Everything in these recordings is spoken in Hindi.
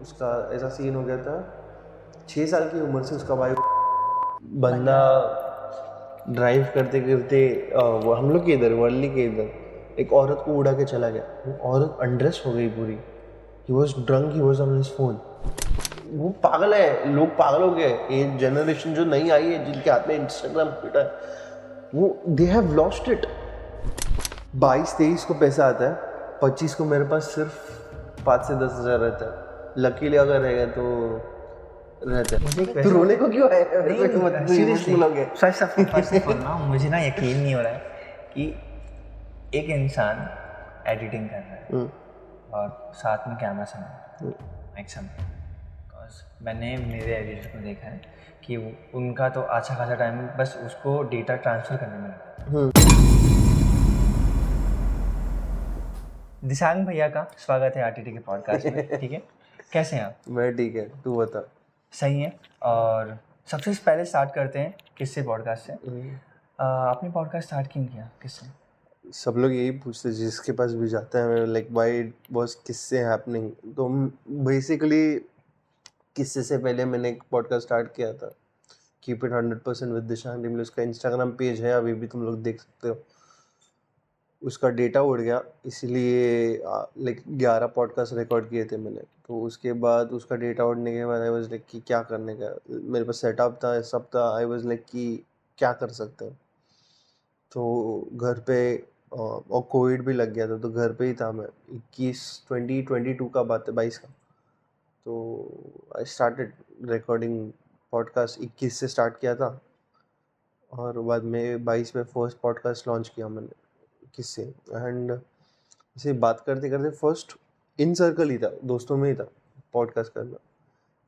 उसका ऐसा सीन हो गया था, 6 साल की उम्र से उसका भाई बंदा ड्राइव करते करते वो हम लोग के इधर वर्ली के इधर एक औरत को उड़ा के चला गया। वो औरत अनड्रेस हो गई पूरी। He was drunk, he was on his phone. वो पागल है, लोग पागल हो गए। ये जनरेशन जो नई आई है जिनके हाथ में इंस्टाग्राम ट्विटर, वो दे हैव लॉस्ट इट। 22-23 को पैसा आता है, 25 को मेरे पास सिर्फ 5 से 10 हज़ार रहता है। लकीली अगर रहेगा तो रहता मुझे एक है। तो क्वेश्चन रोने को क्यों है? नहीं सीरियसली फर्स्ट ऑफ ऑल ना मुझे ना यकीन नहीं हो रहा है कि एक इंसान एडिटिंग कर रहा है और साथ में कैमरा समय माइक समय। बिकॉज मैंने मेरे एडिटर को देखा है कि उनका तो अच्छा खासा टाइम बस उसको डेटा ट्रांसफ़र करने में लगता है। दिशांग भैया का स्वागत है आरटीटी के पॉडकास्ट में। ठीक है, कैसे हैं आप? मैं ठीक है, तू बता। सही है। और सबसे पहले स्टार्ट करते हैं किससे पॉडकास्ट से। आपने पॉडकास्ट स्टार्ट क्यों किया, किससे? सब लोग यही पूछते जिसके पास भी जाते हैं, लाइक व्हाई वाज किससे हैपनिंग। तो बेसिकली किससे से पहले मैंने एक पॉडकास्ट स्टार्ट किया था, कीप इट 100% विद दिशांग डिमले। उसका इंस्टाग्राम पेज है, अभी भी तुम लोग देख सकते हो। उसका डेटा उड़ गया, इसलिए लाइक 11 पॉडकास्ट रिकॉर्ड किए थे मैंने। तो उसके बाद उसका डेटा उड़ने के बाद आई वाज लाइक कि क्या करने का, मेरे पास सेटअप था, सब था। आई वाज लाइक कि क्या कर सकते हैं। तो घर पे और कोविड भी लग गया था, तो घर पे ही था मैं। 2022 का बात है, 22 का। तो आई स्टार्टेड रिकॉर्डिंग पॉडकास्ट। 21 से स्टार्ट किया था और बाद में 22 में फर्स्ट पॉडकास्ट लॉन्च किया मैंने किससे। एंड इसे बात करते करते फर्स्ट इन सर्कल ही था, दोस्तों में ही था पॉडकास्ट करना।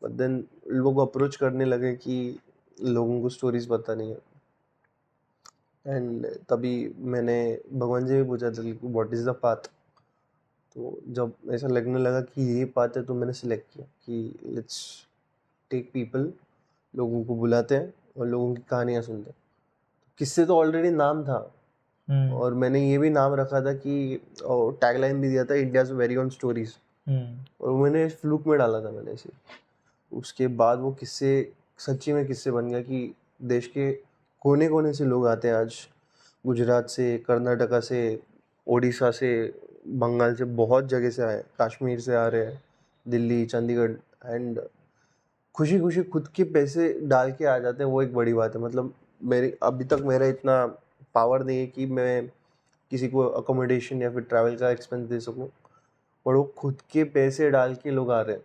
बट देन लोग अप्रोच करने लगे कि लोगों को स्टोरीज पता नहीं है। एंड तभी मैंने भगवान जी भी पूछा था व्हाट इज़ द पाथ। तो जब ऐसा लगने लगा कि ये पाथ है, तो मैंने सिलेक्ट किया कि लेट्स टेक पीपल, लोगों को बुलाते हैं और लोगों की कहानियाँ सुनते हैं। किससे तो ऑलरेडी नाम था, और मैंने ये भी नाम रखा था कि टैगलाइन भी दिया था, इंडियाज़ वेरी ओन स्टोरीज। और वो मैंने फ्लूक में डाला था मैंने ऐसे। उसके बाद वो किस्से सच्ची में किस्से बन गया कि देश के कोने कोने से लोग आते हैं आज। गुजरात से, कर्नाटका से, ओडिशा से, बंगाल से, बहुत जगह से आए, कश्मीर से आ रहे हैं, दिल्ली, चंडीगढ़। एंड खुशी खुशी खुद के पैसे डाल के आ जाते हैं, वो एक बड़ी बात है। मतलब मेरी अभी तक मेरा इतना पावर नहीं है कि मैं किसी को अकोमोडेशन या फिर ट्रैवल का एक्सपेंस दे सकूं, और वो खुद के पैसे डाल के लोग आ रहे हैं।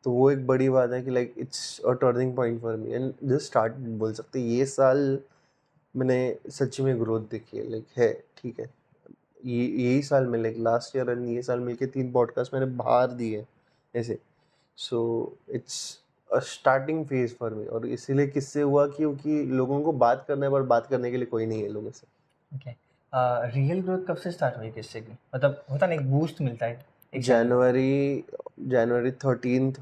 तो वो एक बड़ी बात है कि like it's a turning point for me and just start बोल सकते हैं। ये साल मैंने सच्ची में ग्रोथ देखी है, लाइक है ठीक है। यही साल में लाइक लास्ट ईयर एंड ये साल मिलके 3 पॉडकास्ट मैंने बाहर दिए ऐसे। So it's a starting phase for me. और इसीलिए किससे हुआ क्योंकि लोगों को बात करना है, पर बात करने के लिए कोई नहीं है लोगों से। ओके, रियल ग्रोथ कब से स्टार्ट हुई किससे की? मतलब होता ना एक बूस्ट मिलता है एक जनवरी 13th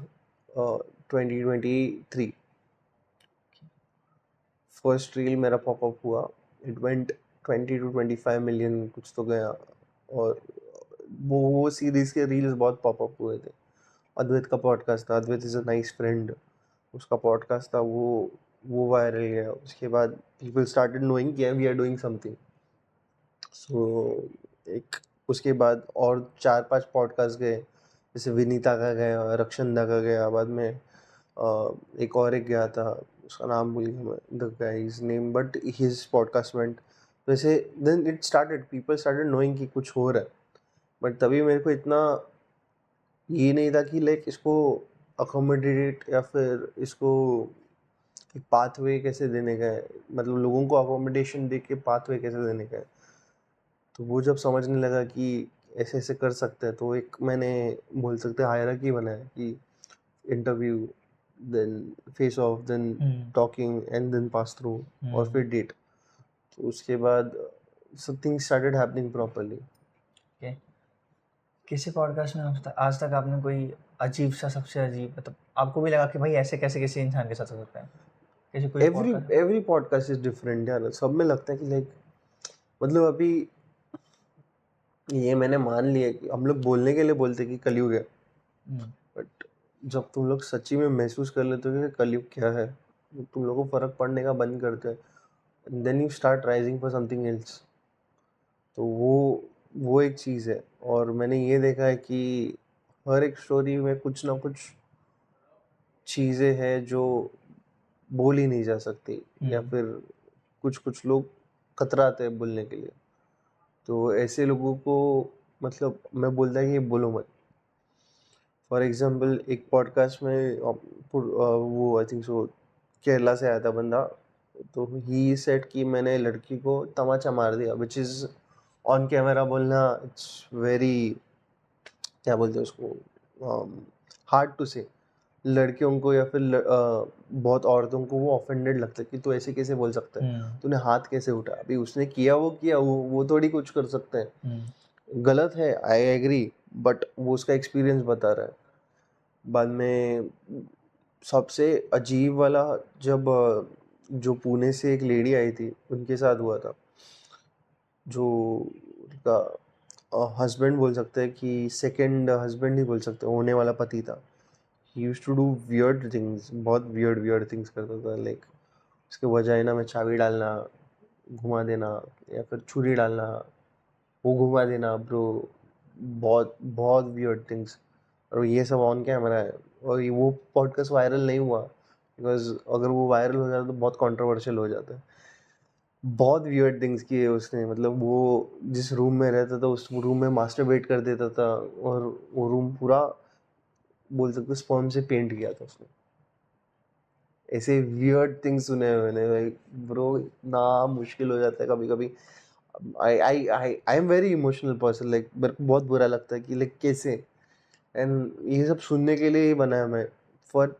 2023 फर्स्ट रील मेरा पॉपअप हुआ। इट वेंट 20 to 25 मिलियन कुछ तो गया। और वो सीरीज के रील्स बहुत पॉपअप हुए थे। अद्वैत का पॉडकास्ट था, अद्वैत इज़ अ नाइस फ्रेंड, उसका पॉडकास्ट था, वो वायरल गया। उसके बाद पीपल स्टार्टेड नोइंग कि वी आर डूइंग समथिंग। सो एक उसके बाद और 4-5 पॉडकास्ट गए, जैसे विनीता का गया, रक्षंदा का गया, बाद में एक और एक गया था, उसका नाम भूल गया मैं, the guy's name, but his podcast went. वैसे then it started, people started knowing कि कुछ हो रहा है। बट तभी मेरे को इतना ये नहीं था कि लाइक इसको अकोमोडेट या फिर इसको एक पाथवे कैसे देने का है, मतलब लोगों को अकोमोडेशन दे के पाथवे कैसे देने का है। तो वो जब समझने लगा कि ऐसे ऐसे कर सकते हैं, तो एक मैंने बोल सकते हैं हायरार्की बनाया कि interview, then face off, then talking and then pass through, और फिर डेट। तो उसके बाद सब things started happening properly. Okay, किसी पॉडकास्ट में आज तक आपने कोई अजीब सा, सबसे अजीब, मतलब आपको भी लगा कि भाई ऐसे कैसे किसी इंसान के साथ हो सकता है? किसी कोई podcast? Every podcast is different यार। सब में लगता है कि लाइक, मतलब अभी ये मैंने मान लिया कि हम लोग बोलने के लिए बोलते कि कलयुग है, बट जब तुम लोग सच्ची में महसूस कर लेते हो कि कलयुग क्या है, तुम लोगों को फर्क पड़ने का बंद करते हैं, then you start rising for something else. तो वो एक चीज़ है। और मैंने ये देखा है कि हर एक स्टोरी में कुछ ना कुछ चीज़ें हैं जो बोल ही नहीं जा सकती, या फिर कुछ कुछ लोग कतराते हैं बोलने के लिए। तो ऐसे लोगों को मतलब मैं बोलता है कि बोलो मत। फॉर एग्जांपल एक पॉडकास्ट में वो आई थिंक सो केरला से आया था बंदा, तो ही सेड कि मैंने लड़की को तमाचा मार दिया, विच इज़ ऑन कैमरा बोलना, इट्स वेरी, क्या बोलते हैं उसको, हार्ड टू से। लड़कियों को या फिर बहुत औरतों को वो ऑफेंडेड लगता है कि तू ऐसे कैसे बोल सकता है, तूने हाथ कैसे उठा। अभी उसने किया, वो थोड़ी कुछ कर सकते हैं। गलत है, आई एग्री, बट वो उसका एक्सपीरियंस बता रहा है। बाद में सबसे अजीब वाला, जब जो पुणे से एक लेडी आई थी उनके साथ हुआ था, जो उनका हस्बैंड बोल सकते हैं कि सेकंड हस्बैंड नहीं बोल सकते, होने वाला पति था। He used to do weird things, बहुत वियर्ड थिंग्स करता था, लाइक उसके वजाइना में चाबी डालना, घुमा देना, या फिर छुरी डालना, वो घुमा देना ब्रो, बहुत बहुत वियर्ड थिंग्स। और ये सब ऑन कैमरा है। और वो पॉडकास्ट वायरल नहीं हुआ, बिकॉज अगर वो वायरल हो जाता तो बहुत कंट्रोवर्शियल हो जाता है। बहुत वियर्ड थिंग्स किए उसने, मतलब वो जिस रूम में रहता था उस रूम में मास्टरबेट कर देता था, और वो रूम पूरा बोल सकते स्पर्म से पेंट किया था उसने। ऐसे वियर्ड थिंग्स सुने हैं मैंने, लाइक ब्रो इतना मुश्किल हो जाता है कभी कभी। I am very emotional person, like मेरे को बहुत बुरा लगता है कि लाइक कैसे, एंड ये सब सुनने के लिए ही बना है मैं। फॉर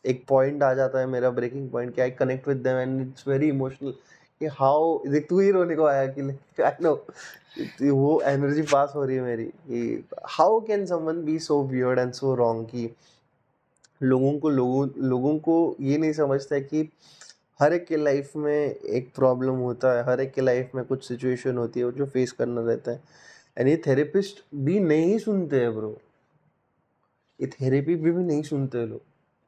एक पॉइंट आ जाता है मेरा ब्रेकिंग पॉइंट कि I connect with them and it's very emotional, कि हाउ, देख तू ही रोने को आया कि आई नो, वो एनर्जी पास हो रही है मेरी कि how can someone be so weird and so wrong, कि लोगों को ये नहीं समझता है कि हर एक के लाइफ में एक प्रॉब्लम होता है, हर एक के लाइफ में कुछ सिचुएशन होती है जो फेस करना रहता है। एंड ये थेरेपिस्ट भी नहीं सुनते हैं ब्रो, ये थेरेपी भी नहीं सुनते हैं लोग।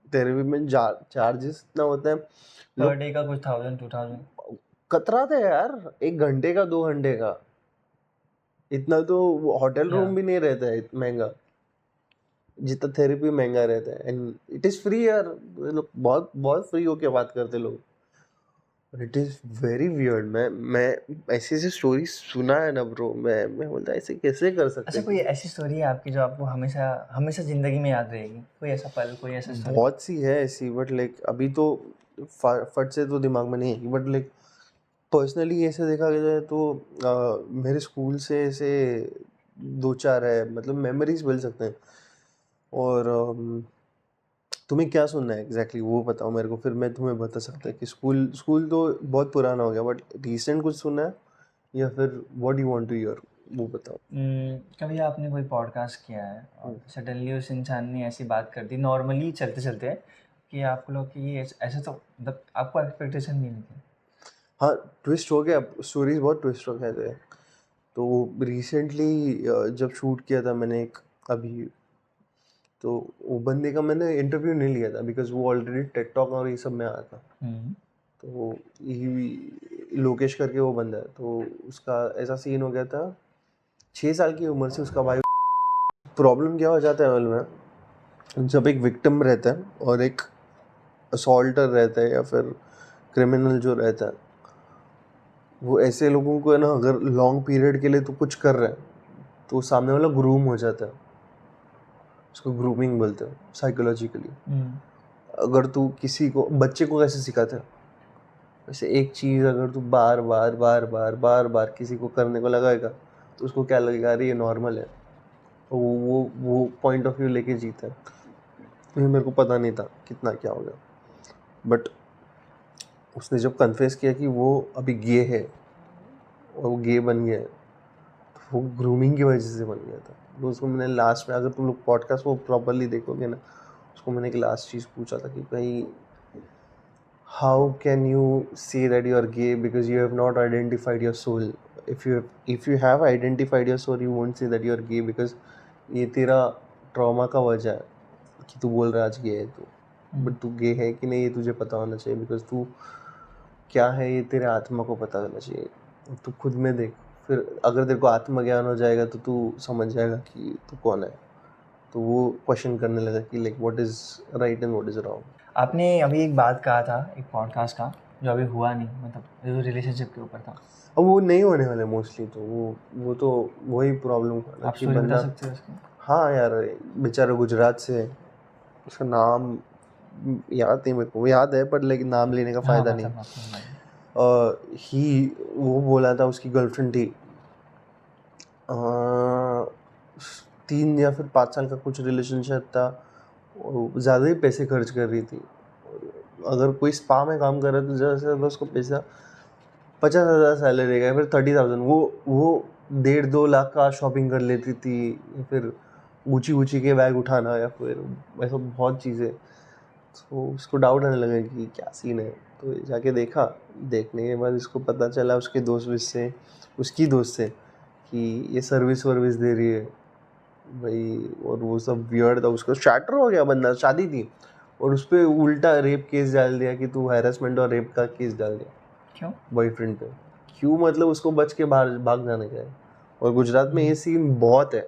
थेरेपी में चार्जेस इतना होता है, पर लोग डे का कुछ 1000-2000। कतराते हैं यार, 1 घंटे का 2 घंटे का। इतना तो होटल रूम भी नहीं रहता है महंगा जितना थेरेपी महंगा रहता है। एंड इट इज फ्री यार, लोग बहुत बहुत फ्री होके बात करते लोग। It is very weird. मैं ऐसी ऐसी स्टोरी सुना है ना ब्रो, मैं बोलता ऐसे कैसे कर सकते अच्छा, हैं। कोई ऐसी स्टोरी है आपकी जो आपको हमेशा हमेशा जिंदगी में याद रहेगी? कोई ऐसा पल, कोई ऐसा स्टोरी? बहुत सी है ऐसी, बट लाइक अभी तो फट से तो दिमाग में नहीं है, बट लाइक पर्सनली ऐसे देखा जाए तो मेरे स्कूल से ऐसे 2-4 है, मतलब मेमोरीज बोल सकते हैं। और तुम्हें क्या सुनना है एग्जैक्टली वो बताओ मेरे को, फिर मैं तुम्हें बता सकता है कि स्कूल स्कूल तो बहुत पुराना हो गया, बट रिसेंट कुछ सुनना है, या फिर what you want to hear, वो बताओ। कभी आपने कोई पॉडकास्ट किया है और सडनली उस इंसान ने ऐसी बात कर दी नॉर्मली चलते चलते कि आपको लगा कि ये ऐसे तो मतलब आपको एक्सपेक्टेशन नहीं थी? हाँ, ट्विस्ट हो गया, स्टोरीज बहुत ट्विस्ट हो गए थे। तो रिसेंटली जब शूट किया था मैंने एक, अभी, तो वो बंदे का मैंने इंटरव्यू नहीं लिया था बिकॉज वो ऑलरेडी टेड टॉक और ये सब में आया था। तो लोकेश करके वो बंदा है, तो उसका ऐसा सीन हो गया था, 6 साल की उम्र से उसका भाई। प्रॉब्लम क्या हो जाता है मालूम है, जब एक विक्टिम रहता है और एक असॉल्टर रहता है या फिर क्रिमिनल जो रहता है, वो ऐसे लोगों को है ना, अगर लॉन्ग पीरियड के लिए तो कुछ कर रहा है तो सामने वाला ग्रूम हो जाता है। उसको ग्रूमिंग बोलते हैं साइकोलॉजिकली। अगर तू किसी को, बच्चे को कैसे सिखाते हैं, वैसे एक चीज़ अगर तू बार बार बार बार बार बार किसी को करने को लगाएगा तो उसको क्या लगेगा, अरे ये नॉर्मल है। तो वो पॉइंट ऑफ व्यू लेके जीता है। ये मेरे को पता नहीं था कितना क्या हो गया, बट उसने जब कन्फेस किया कि वो अभी गे है और वो गे बन गया है, तो वो ग्रूमिंग की वजह से बन गया था। तो उसको मैंने लास्ट में, अगर तुम लोग पॉडकास्ट को प्रॉपरली देखोगे ना, उसको मैंने एक लास्ट चीज़ पूछा था कि भाई, how can you say that you are gay because you have not identified your soul? If you have identified your soul, you won't say that you are gay because ये तेरा ट्रॉमा का वजह है। कि तू बोल रहा है आज गे है तू, बट तू गे है कि नहीं ये तुझे पता होना चाहिए, बिकॉज तू क्या है ये तेरे आत्मा को पता होना चाहिए। तू खुद में देख, फिर अगर तेरे को आत्मज्ञान हो जाएगा तो तू समझ जाएगा कि तू कौन है। तो वो क्वेश्चन करने लगा कि like what is right and what is wrong. आपने अभी एक बात कहा था एक पॉडकास्ट का जो अभी हुआ नहीं, मतलब जो रिलेशनशिप के ऊपर था, अब वो नहीं होने वाले मोस्टली, तो वो तो वही प्रॉब्लम आप स्टोरी बता सकते हो उसकी? हाँ यार, बेचारा गुजरात से, उसका नाम याद नहीं मेरे को, याद है पर लेकिन नाम लेने का फ़ायदा नहीं। वो बोला था उसकी गर्लफ्रेंड थी, 3 या फिर 5 साल का कुछ रिलेशनशिप था, ज़्यादा ही पैसे खर्च कर रही थी। अगर कोई स्पा में काम कर रहा है तो ज़्यादा से ज़्यादा उसको पैसा 50,000 सैलरी का, फिर 30,000 वो 1.5-2 लाख का शॉपिंग कर लेती थी, या फिर ऊँची के बैग उठाना, या फिर ऐसा बहुत चीज़ें। तो उसको डाउट आने लगा कि क्या सीन है। तो जाके देखने के बाद इसको पता चला उसके उसकी दोस्त से कि ये सर्विस वर्विस दे रही है भाई, और वो सब वियर्ड था। उसको शैटर हो गया, बंदा शादी थी और उस पर उल्टा रेप केस डाल दिया कि तू हैरेसमेंट और रेप का केस डाल दिया। क्यों? बॉयफ्रेंड पे। क्यों मतलब उसको बच के बाहर भाग जाने का है। और गुजरात में ये सीन बहुत है।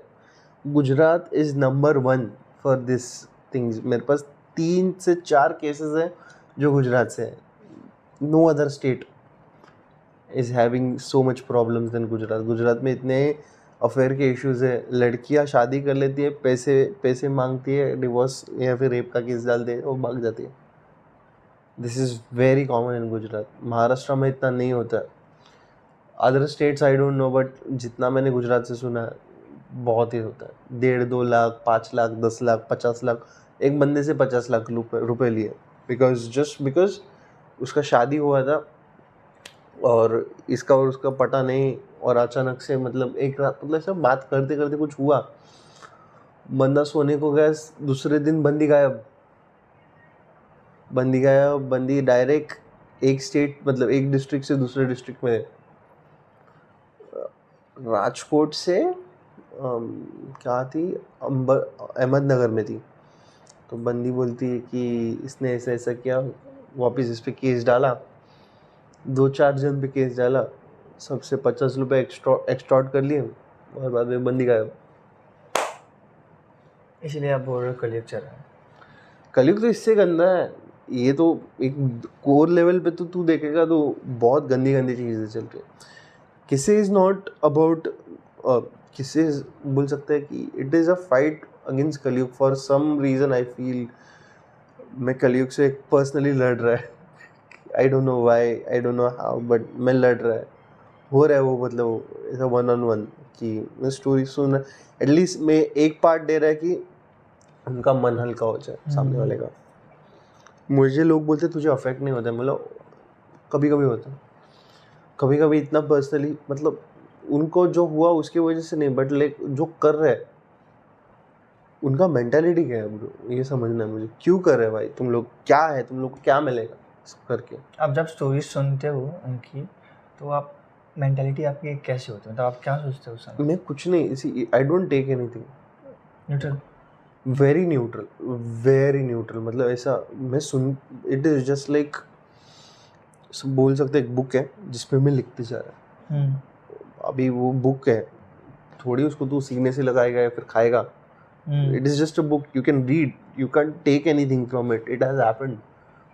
Gujarat is number 1 for this things. मेरे पास 3 से 4 केसेस हैं जो गुजरात से है। No other state is having so much problems than Gujarat. Gujarat में इतने अफेयर के इश्यूज है, लड़कियां शादी कर लेती है, पैसे मांगती है, डिवोर्स या फिर रेप का केस डाल दे और भाग जाती है। This is very common in Gujarat. Maharashtra में इतना नहीं होता है। Other states I don't no, but जितना मैंने गुजरात से सुना है बहुत ही होता है। 1.5-2 लाख, 5 लाख, 10 लाख, 50 लाख, एक बंदे से 50 लाख रुपए लिए, बिकॉज उसका शादी हुआ था और इसका और उसका पता नहीं, और अचानक से मतलब एक रात, मतलब सब बात करते करते कुछ हुआ, बंदा सोने को गया, दूसरे दिन बंदी गायब। बंदी डायरेक्ट एक स्टेट, मतलब एक डिस्ट्रिक्ट से दूसरे डिस्ट्रिक्ट में, राजकोट से क्या थी, अहमदनगर में थी। तो बंदी बोलती है कि इसने ऐसा ऐसा किया, वापस इस पे केस डाला, 2-4 जन पे केस डाला, सबसे 50 रुपये एक्सटॉर्ट कर लिए और बाद में बंदी गायब। इसलिए आप बोल रहे हो कलयुग चल रहा है। कलयुग तो इससे गंदा है। ये तो एक कोर लेवल पे तो तू देखेगा तो बहुत गंदी गंदी चीज़ें चल रही है। किसी इज़ नॉट अबाउट, किसी बोल सकते हैं कि it is a fight against Kalyug. For some reason I feel मैं कलयुग से पर्सनली लड़ रहा है। I don't know why, I don't know how, but मैं लड़ रहा है, हो रहा है वो, मतलब ऐसा 1-on-1 कि मैं स्टोरी सुन रहा, एटलीस्ट मैं एक पार्ट दे रहा है कि उनका मन हल्का हो जाए सामने वाले का। मुझे लोग बोलते तुझे अफेक्ट नहीं होता है, मतलब कभी कभी होता है, कभी कभी इतना पर्सनली, मतलब उनको जो हुआ उसकी वजह से नहीं, बट लाइक जो कर रहे हैं उनका मेंटालिटी क्या है ब्रो, ये समझना है मुझे। क्यों कर रहे हैं भाई तुम लोग, क्या है, तुम लोग को क्या मिलेगा करके। आप जब स्टोरीज सुनते हो उनकी, तो आप मेंटालिटी आपकी कैसे होती है, मतलब आप क्या सोचते हो उस समय? मैं कुछ नहीं, I don't take anything, neutral, very neutral, very neutral. मतलब ऐसा मैं सुन, इट इज़ जस्ट लाइक, बोल सकते एक बुक है जिसमें मैं लिखते जा रहा है। अभी वो बुक है, थोड़ी उसको तू सीने से लगाएगा या फिर खाएगा। It is just a book, you can read, you can take anything from it. It has happened.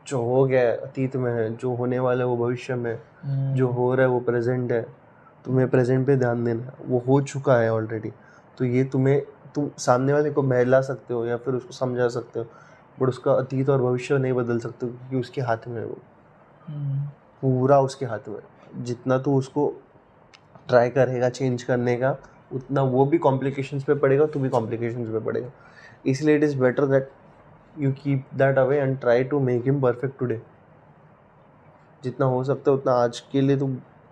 जो हो गया है अतीत में है, जो होने वाला है वो भविष्य में, जो हो रहा है वो प्रेजेंट है। तुम्हें प्रेजेंट पे ध्यान देना है, वो हो चुका है ऑलरेडी। तो ये तुम सामने वाले को बहला सकते हो या फिर उसको समझा सकते हो, बट उसका अतीत और भविष्य नहीं बदल सकते, क्योंकि उसके हाथ में है वो, पूरा उसके हाथ में। जितना तू उसको ट्राई करेगा चेंज करने का, उतना वो भी कॉम्प्लिकेशंस पे पड़ेगा, तू भी कॉम्प्लिकेशंस पे पड़ेगा। इसलिए it is better that you keep that away and try to make him perfect today. जितना हो सकता है उतना आज के लिए तू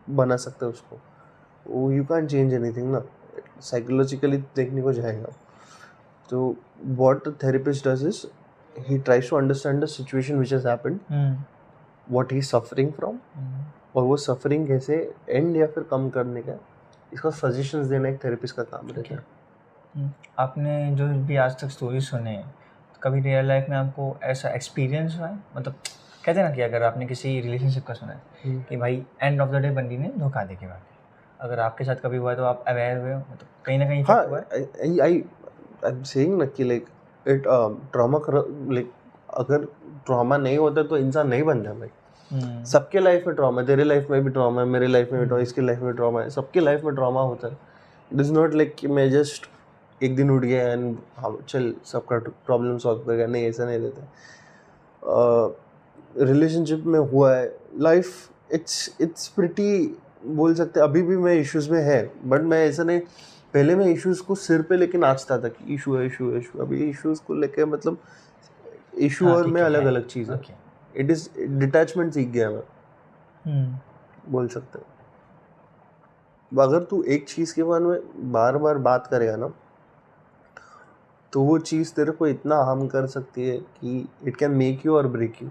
बना सकता है उसको। यू कैन चेंज एनीथिंग ना, साइकोलॉजिकली देखने को जाएगा। तो what therapist does is he tries to understand the situation which has happened, what he is suffering from, और वो सफरिंग कैसे एंड या फिर कम करने का, इसका सजेशंस देना एक थेरेपिस्ट का काम रहता है। आपने जो भी आज तक स्टोरी सुने, कभी रियल लाइफ में आपको ऐसा एक्सपीरियंस हुआ है? मतलब कहते हैं ना कि अगर आपने किसी रिलेशनशिप का सुना है कि भाई एंड ऑफ द डे बंदी ने धोखा दे के बात, अगर आपके साथ कभी हुआ है तो आप अवेयर हुए हो, मतलब कहीं ना कहीं हाँ, इफेक्ट हुआ है? आई एम सेइंग ना कि लाइक इट ट्रॉमा, लाइक अगर ट्रॉमा नहीं होता तो इंसान नहीं बनता भाई। सबके लाइफ में ट्रॉमा है, तेरे लाइफ में भी ट्रॉमा है, मेरे लाइफ में भी ट्रॉमा, इसके लाइफ में ट्रॉमा है, सबके लाइफ में ट्रॉमा होता है। इट इज़ नॉट लाइक कि मैं जस्ट एक दिन उठ गया एंड हाँ चल सबका प्रॉब्लम सॉल्व कर गया, नहीं ऐसा नहीं रहता। रिलेशनशिप में हुआ है, लाइफ इट्स प्रिटी, बोल सकते अभी भी मैं इश्यूज में है, बट मैं ऐसा नहीं, पहले मैं इश्यूज को सिर पे लेके नाचता था कि इशू है इशू है इशू, अभी इश्यूज को लेके मतलब इशू हाँ, और ठीक मैं है, अलग है। अलग चीज़ है। ओके। इट इज़ डिटैचमेंट सीख गया मैं, बोल सकते हैं। अगर तू एक चीज़ के बारे में बार बार बात करेगा ना, तो वो चीज़ तेरे को इतना हार्म कर सकती है कि इट कैन मेक यू और ब्रेक यू।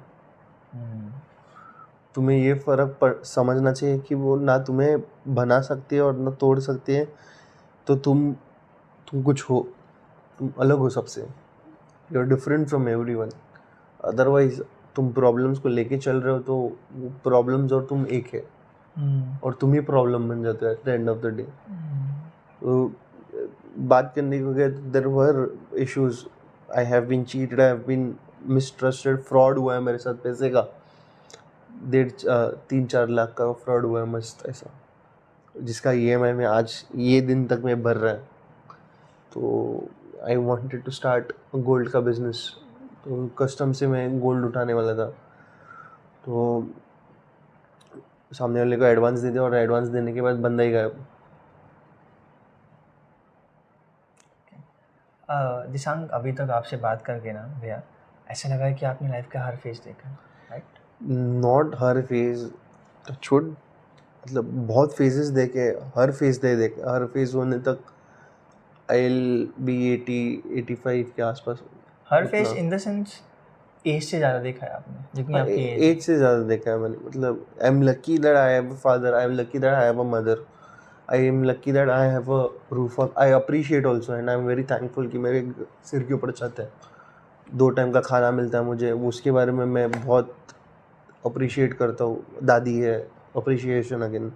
तुम्हें ये फ़र्क समझना चाहिए कि वो ना तुम्हें बना सकती है और ना तोड़ सकती है। तो तुम कुछ हो, तुम अलग हो सबसे, you are different from everyone. Otherwise तुम प्रॉब्लम्स को लेके चल रहे हो तो वो प्रॉब्लम्स और तुम एक है, और तुम ही प्रॉब्लम बन जाते हो at the end of the day. तो बात करने को गया, there were issues, I have been cheated, I have been mistrusted, fraud हुआ है मेरे साथ पैसे का, 3-4 लाख का फ्रॉड हुआ है मस्त ऐसा, जिसका EMI में आज ये दिन तक में भर रहा है। तो I wanted to start gold का बिजनेस, तो कस्टम से मैं गोल्ड उठाने वाला था, तो सामने वाले को एडवांस दे दिया और एडवांस देने के बाद बंदा ही गायब। दिशांग, अभी तक आपसे बात करके ना भैया ऐसा लगा है कि आपने लाइफ का हर फेज देखा है, राइट? नॉट हर फेज, छुट मतलब बहुत फेजेस देखे, हर फेज देखे, हर फेज होने तक आई विल बी 80-85 के आसपास। हर phase in the sense age से ज़्यादा देखा है आपने, जितनी आपकी एज एज से ज़्यादा देखा है मैंने, मतलब I am lucky that I have a father, I am lucky that I have a mother, I am lucky that I have a roof of, I appreciate also and I am very thankful कि मेरे सिर के ऊपर छत है, 2 टाइम का खाना मिलता है मुझे, उसके बारे में मैं बहुत अप्रिशिएट करता हूँ। दादी है, अप्रिशिएशन अगेन,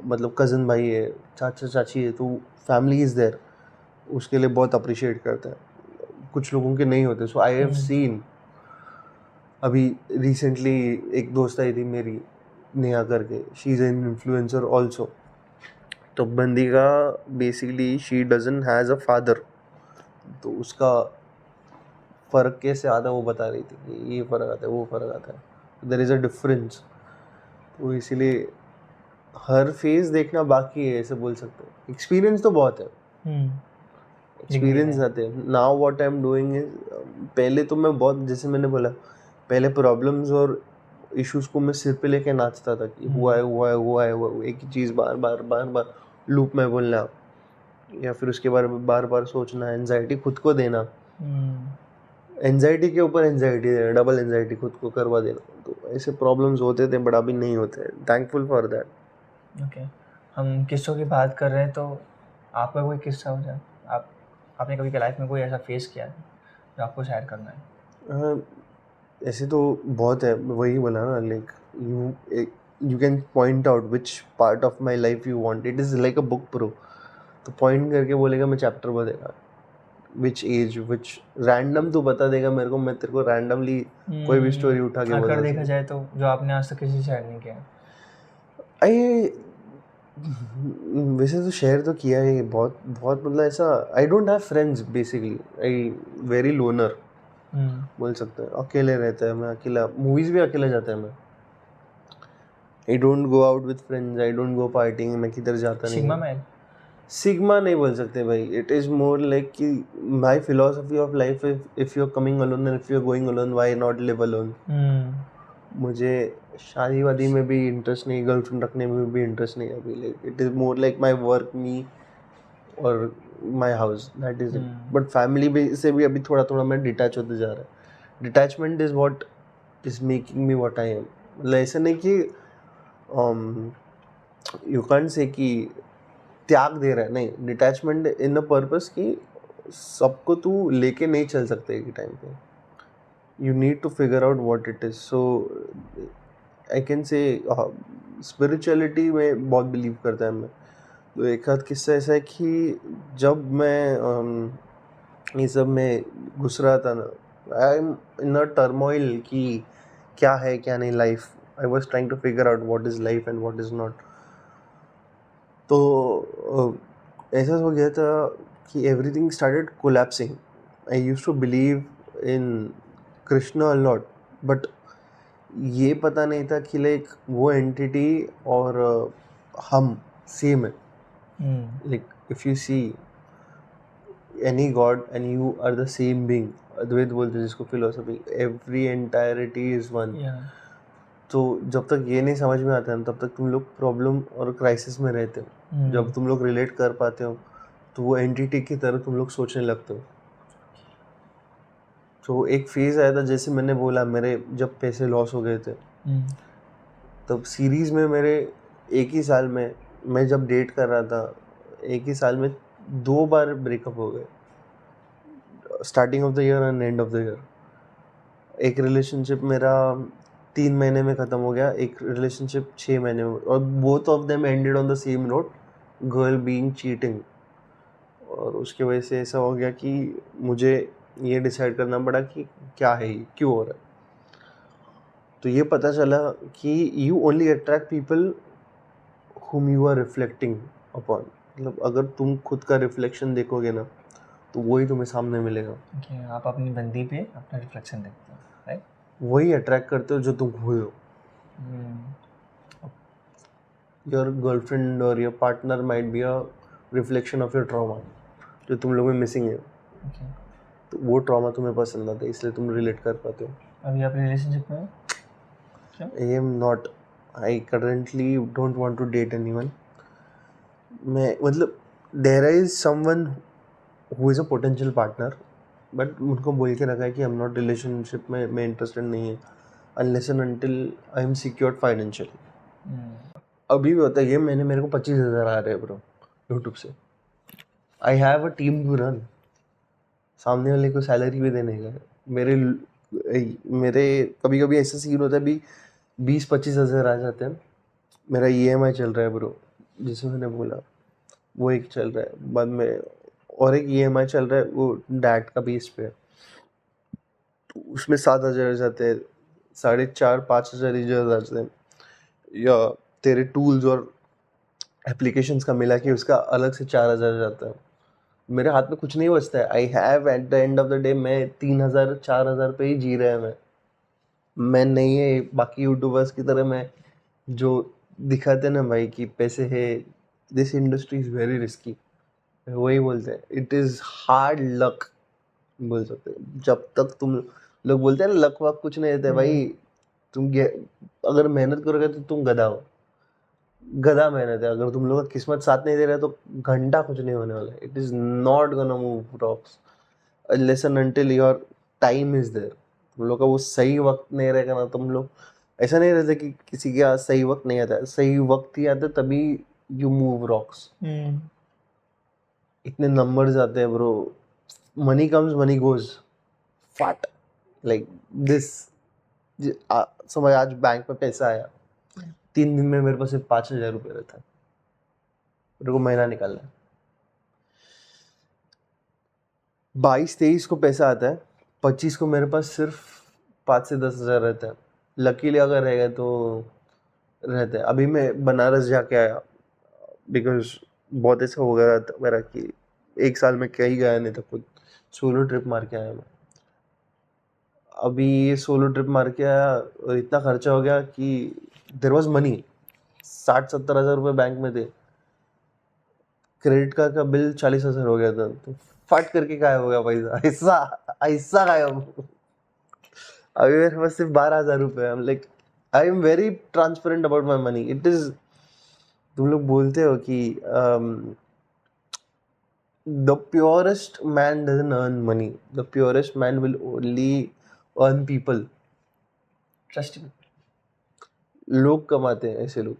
मतलब कज़न भाई है, चाचा चाची है, तो फैमिली इज़ देयर, उसके लिए बहुत अप्रिशिएट करते हैं। कुछ लोगों के नहीं होते। सो आई हैव सीन, अभी रिसेंटली एक दोस्त आई थी मेरी, नेहा करके, she is an influencer also. तो बंदी का basically she doesn't has a father, तो उसका फ़र्क कैसे आता है वो बता रही थी कि ये फ़र्क आता है, वो फ़र्क आता है, देयर इज़ अ डिफरेंस। तो इसीलिए हर फेज देखना बाकी है, ऐसे बोल सकते हैं। एक्सपीरियंस तो बहुत है, एक्सपीरियंस आते हैं। Now what I am doing is, पहले तो मैं बहुत, जैसे मैंने बोला, पहले प्रॉब्लम्स और इश्यूज को मैं सिर पे लेके नाचता था कि हुआ है हुआ है हुआ है हुआ है, एक ही चीज़ बार बार बार बार लूप में बोलना, या फिर उसके बारे में बार बार सोचना, एनजाइटी खुद को देना, एनजाइटी के ऊपर एनजाइटी देना, डबल एनजाइटी खुद को करवा देना। तो ऐसे प्रॉब्लम्स होते थे, बट अभी नहीं होते, थैंकफुल फॉर दैट। ओके। हम किस्सों की बात कर रहे हैं, तो आपका कोई किस्सा हो जाए, आपने कभी लाइफ में कोई ऐसा फेस किया है जो आपको शेयर करना है? ऐसे तो बहुत है, वही बोला ना, like you can point out which part of my life you want, it is like a book pro. तो पॉइंट करके बोलेगा मैं चैप्टर बताएगा, विच एज, विच रैंडम तो बता देगा मेरे को, मैं तेरे को रैंडमली कोई भी स्टोरी उठा के अगर देखा जाए तो जो आपने आज तक किसी से शेयर नहीं किया। आई वैसे तो शेयर तो किया है बहुत बहुत, मतलब ऐसा I don't have friends basically, I very loner बोल सकते हैं, अकेले रहता है मैं, अकेला, मूवीज़ भी अकेला जाता है मैं, I don't go out with friends, I don't go partying, मैं किधर जाता नहीं सिग्मा हूँ। मैन? सिग्मा नहीं बोल सकते भाई, इट इज़ मोर लाइक कि my philosophy of life, if you are coming alone and if you are going alone, why not live alone. मुझे शादी वादी में भी इंटरेस्ट नहीं, गर्लफ्रेंड रखने में भी इंटरेस्ट नहीं अभी, like it is more like my work, me और my house, that is it. But family भी से भी अभी थोड़ा थोड़ा मैं डिटैच होते जा रहा है। Detachment is what is making me what I am. मतलब ऐसे नहीं कि यू कैन से कि त्याग दे रहा है, नहीं, डिटैचमेंट इन अ पर्पस कि सबको तू लेके नहीं चल सकते एक टाइम पे. You need to figure out what it is. So I can say spirituality में बहुत बिलीव करता है मैं. तो एक आध किस्सा ऐसा है कि जब मैं ये सब में घुस रहा था ना, I am in a turmoil कि क्या है क्या नहीं life. I was trying to figure out what is life and what is not. तो ऐसा हो गया था कि everything started collapsing. I used to believe in Krishna a lot, but ये पता नहीं था कि लाइक वो एंटिटी और हम सेम है. Like if you see any god and you are the same being, अद्वैत बोलते हैं जिसको philosophy, every entirety is one. तो जब तक ये नहीं समझ में आता है तब तक तुम लोग प्रॉब्लम और क्राइसिस में रहते हो. जब तुम लोग रिलेट कर पाते हो तो वो एंटिटी की तरह तुम लोग सोचने लगते हो. तो एक फेज आया था, जैसे मैंने बोला, मेरे जब पैसे लॉस हो गए थे तब सीरीज में मेरे एक ही साल में, मैं जब डेट कर रहा था, एक ही साल में 2 बार ब्रेकअप हो गए. Starting of the year and and of the year. एक रिलेशनशिप मेरा 3 महीने में ख़त्म हो गया, एक रिलेशनशिप 6 महीने में, और both of them ended on the same note, girl being cheating. और उसकी वजह से ऐसा हो गया कि मुझे ये डिसाइड करना पड़ा कि क्या है ये, क्यों हो रहा है. तो ये पता चला कि you only attract people whom you are reflecting upon. मतलब अगर तुम खुद का रिफ्लेक्शन देखोगे ना तो वही तुम्हें सामने मिलेगा. आप अपनी बंदी पे अपना रिफ्लेक्शन देखते हो, राइट? वही अट्रैक्ट करते हो जो तुम हुए हो. योर गर्लफ्रेंड और your partner might be a reflection of your trauma जो तुम लोगों में मिसिंग है. तो वो ट्रॉमा तुम्हें पसंद आता है, इसलिए तुम रिलेट कर पाते हो. अभी आप रिलेशनशिप में हो? I am not. I currently don't want to date anyone. मैं मतलब there is someone who is a potential partner, but उनको बोल के रखा है कि आई एम नॉट रिलेशनशिप में, मैं इंटरेस्टेड नहीं है unless and until I am secured financially. अभी भी होता है ये, मेरे को 25,000 आ रहे हैं ब्रो यूट्यूब से. I have a team to run. सामने वाले को सैलरी भी देने का. मेरे कभी कभी ऐसा सीन होता है, अभी 20-25 हज़ार आ जाते हैं. मेरा EMI चल रहा है ब्रो, जिसे मैंने बोला वो एक चल रहा है, बाद में और एक EMI चल रहा है, वो डैट का बेस पे है. तो उसमें 7,000 जाते हैं, 4,500-5,000 इधर जाते हैं, या तेरे टूल्स और एप्लीकेशंस का मिला के उसका अलग से 4,000 जाता है. मेरे हाथ में कुछ नहीं बचता है. I have eight the end of the day मैं 3,000-4,000 पे ही जी रहा है. मैं नहीं है बाकी यूट्यूबर्स की तरह मैं जो दिखाते ना भाई कि पैसे है. This industry is very risky. वही बोलते हैं इट इज़ हार्ड लक बोल सकते हैं. जब तक तुम लोग बोलते हैं ना लक वक कुछ नहीं देते भाई. अगर मेहनत करोगे तो तुम गधा हो. गधा मेहनत है. अगर तुम लोग का किस्मत साथ नहीं दे रहा तो घंटा कुछ नहीं होने वाला. It is not gonna move rocks unless and until your time is there. तुम लोग का वो सही वक्त नहीं रहेगा ना, तुम लोग ऐसा नहीं रहता कि किसी के सही वक्त नहीं आता है. सही वक्त ही आता है तभी यू मूव रॉक्स. इतने नंबर्स आते हैं bro. Money comes money goes फट लाइक दिस. समझ आज बैंक में पैसा आया, 3 दिन में मेरे पास सिर्फ 5,000 रुपये रहता है. मेरे को महीना निकालना है. 22-23 को पैसा आता है, 25 को मेरे पास सिर्फ 5 से 10 हज़ार रहता है. लकीली अगर रहेगा तो रहता है. अभी मैं बनारस जाके आया बिकॉज बहुत ऐसा हो गया था मेरा कि एक साल में कहीं गया नहीं था. खुद सोलो ट्रिप मार के आया मैं. अभी ये सोलो ट्रिप मार के आया और इतना खर्चा हो गया कि देयर वाज मनी. 60-70 हज़ार रुपये बैंक में थे. क्रेडिट कार्ड का बिल 40,000 हो गया था. तो फट करके गायब हो गया पैसा. ऐसा ऐसा गायब. अभी मेरे पास सिर्फ 12,000 रुपये. I am like I am very transparent about my money. It is, तुम लोग बोलते हो कि the purest man doesn't earn money. The purest man will only earn people. Trust. लोग कमाते हैं ऐसे लोग.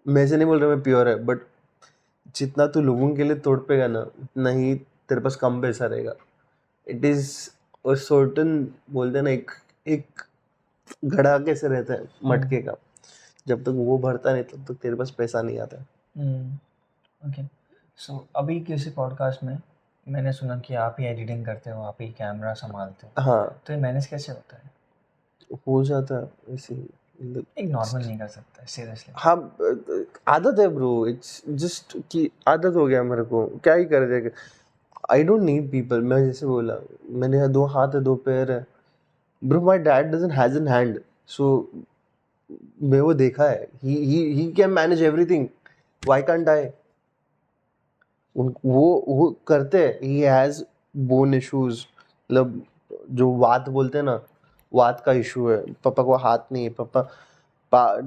मैं ऐसे नहीं बोल रहा मैं प्योर है, बट जितना तू लोगों के लिए तोड़ पेगा ना उतना ही तेरे पास कम पैसा रहेगा. इट इज अ सर्टन, बोलते हैं ना, एक घड़ा कैसे रहता है मटके का, जब तक वो भरता नहीं तब तक तेरे पास पैसा नहीं आता. ओके. सो अभी किसी पॉडकास्ट में मैंने सुना कि आप ही एडिटिंग करते हो, आप ही कैमरा संभालते हो. हाँ, तो ये मैनेज कैसे होता है? हो जाता है ऐसे ही. एक नॉर्मल नहीं कर सकता सीरियसली. हाँ, आदत है ब्रो. इट्स जस्ट कि आदत हो गया मेरे को, क्या ही कर देगा. I don't need people. मैं जैसे बोला, मेरे यहाँ 2 हाथ है, 2 पैर है bro. My dad doesn't has an hand, so मैं वो देखा है. He can manage everything. Why can't I? वो करते हैं. ही हैज बोन इश्यूज, मतलब जो वात बोलते हैं ना, वात का इशू है. पापा को हाथ नहीं है.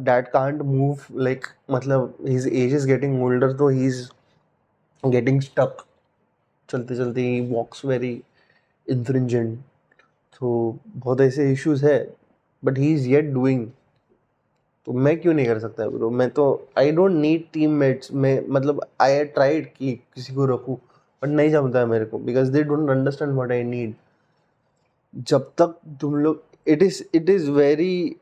डैड कांट मूव, लाइक मतलब his age is getting older, तो ही इज गेटिंग स्टक. चलते चलते ही वॉक्स वेरी इंफ्रिंजेंट. तो बहुत ऐसे इश्यूज है, but he is yet doing. तो मैं क्यों नहीं कर सकता ब्रो? मैं तो आई डोंट नीड टीममेट्स. मैं मतलब आई ट्राइड कि किसी को रखूं, बट नहीं जमता है मेरे को, because they don't understand what I need. जब तक तुम लोग, इट इज वेरी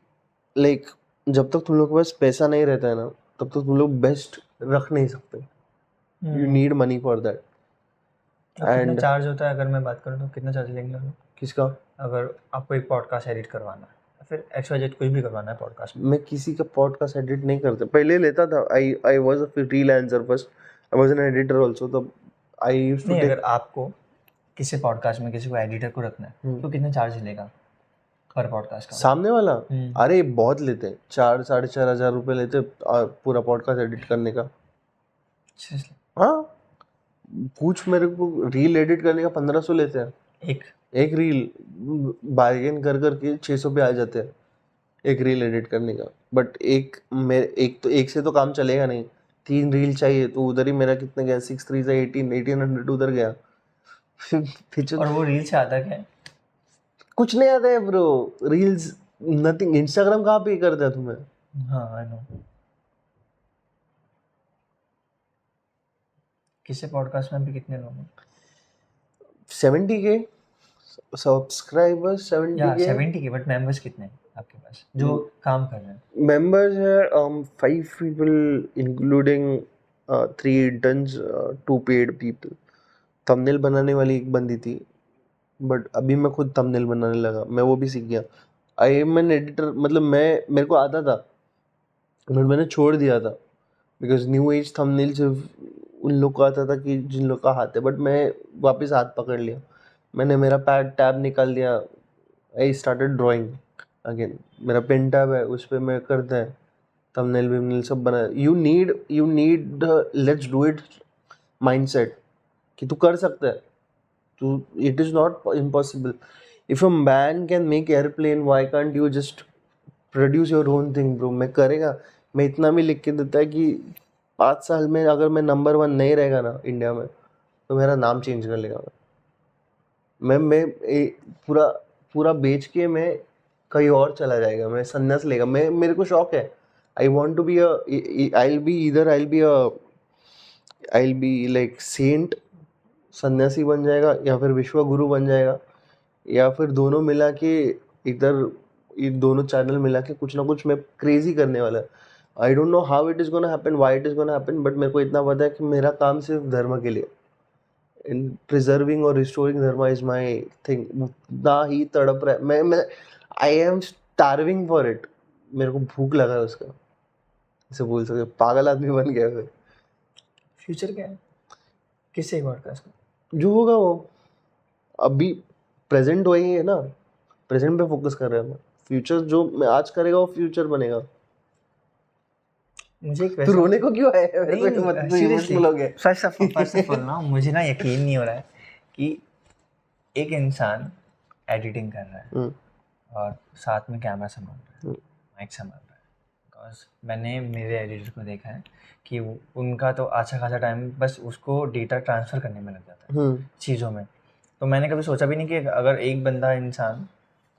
लाइक, जब तक तुम लोग के पास पैसा नहीं रहता है ना, तब तक तुम लोग बेस्ट रख नहीं सकते. You need money for that. कितना एंड चार्ज होता है? अगर मैं बात करूँ तो कितना चार्ज लेंगे हम लोग? किसका? अगर आपको एक पॉडकास्ट एडिट करवाना है या फिर XYZ कुछ भी करवाना है पॉडकास्ट में. मैं किसी का पॉडकास्ट एडिट नहीं करता. पहले लेता था. I was a freelancer first. I was an editor also. तब आई यूज्ड टू नहीं, टेक. अगर आपको किसी पॉडकास्ट में किसी को एडिटर को रखना है तो कितना चार्ज लेगा पर पॉडकास्ट का? सामने वाला, अरे बहुत लेते हैं. 4-4.5 हजार रुपये लेते हैं, पूरा पॉडकास्ट एडिट करने का. Seriously? हाँ, कुछ मेरे को रील एडिट करने का 1500 लेते हैं. एक रील बार्गेन कर करके 600 पे आ जाते हैं एक रील एडिट करने का. बट एक से तो काम चलेगा नहीं. 3 रील चाहिए, तो उधर ही मेरा कितना गया? 6 3 से 1800 उधर गया. फिर और वो रील से आता क्या है? कुछ नहीं आता है ब्रो. Reels nothing. इंस्टाग्राम कहाँ पे करता है तुम्हें? हाँ, आई नो. किसी पॉडकास्ट में भी कितने लोग हैं? 70K subscribers. या 70K 70K, बट मेंबर्स कितने हैं आपके पास जो काम कर रहे हैं? members है 5 people including 3 interns, 2 paid people. Thumbnail बनाने वाली एक बंदी थी, बट अभी मैं खुद थंबनेल बनाने लगा. मैं वो भी सीख गया. I am an editor. मतलब मेरे को आता था, बट मैंने छोड़ दिया था, बिकॉज न्यू एज थंबनेल सिर्फ उन लोग को आता था कि जिन लोग का हाथ है. बट मैं वापस हाथ पकड़ लिया. मैंने मेरा पैड टैब निकाल दिया. I started drawing again. मेरा पेन टैब है, उस पर मैं करता है थंबनेल विमनेल सब बना. You need let's do it mindset कि तू कर सकता है. तू, it is not impossible. If a man can make airplane, why can't you just produce your own thing bro? मैं करेगा. मैं इतना भी लिख के देता है कि 5 साल में अगर मैं नंबर 1 नहीं रहेगा ना इंडिया में, तो मेरा नाम चेंज कर लेगा. पूरा पूरा बेच के मैं कहीं और चला जाएगा. मैं संन्यास लेगा. मेरे को शौक है. I want to be I will be like saint, सन्यासी बन जाएगा, या फिर विश्व गुरु बन जाएगा, या फिर दोनों मिला के इधर, ये दोनों चैनल मिला के कुछ ना कुछ मैं क्रेजी करने वाला. आई don't know how it is gonna happen, why it is gonna happen, but मेरे को इतना पता है कि मेरा काम सिर्फ धर्म के लिए, इन प्रिजर्विंग और रिस्टोरिंग धर्म इज माई थिंग. ना ही तड़प रहा है मैं I am starving for it. मेरे को भूख लगा है उसका, ऐसे बोल सकते. पागल आदमी बन गया है. फ्यूचर क्या है किसी पॉडकास्ट का? जो होगा वो. अभी प्रेजेंट वही है ना, प्रेजेंट पे फोकस कर रहे हैं. फ्यूचर जो मैं आज करेगा वो फ्यूचर बनेगा. मुझे एक तो रोने को क्यों है? इमोशनल हो गया. फर्स्ट ऑफ ऑल ना, मुझे ना यकीन नहीं हो रहा है कि एक इंसान एडिटिंग कर रहा है और साथ में कैमरा संभाल रहा है, माइक संभाल रहा है. बिकॉज मैंने मेरे एडिटर को देखा है कि उनका तो अच्छा खासा टाइम बस उसको डेटा ट्रांसफ़र करने में लग जाता है चीज़ों में. तो मैंने कभी सोचा भी नहीं कि अगर एक बंदा इंसान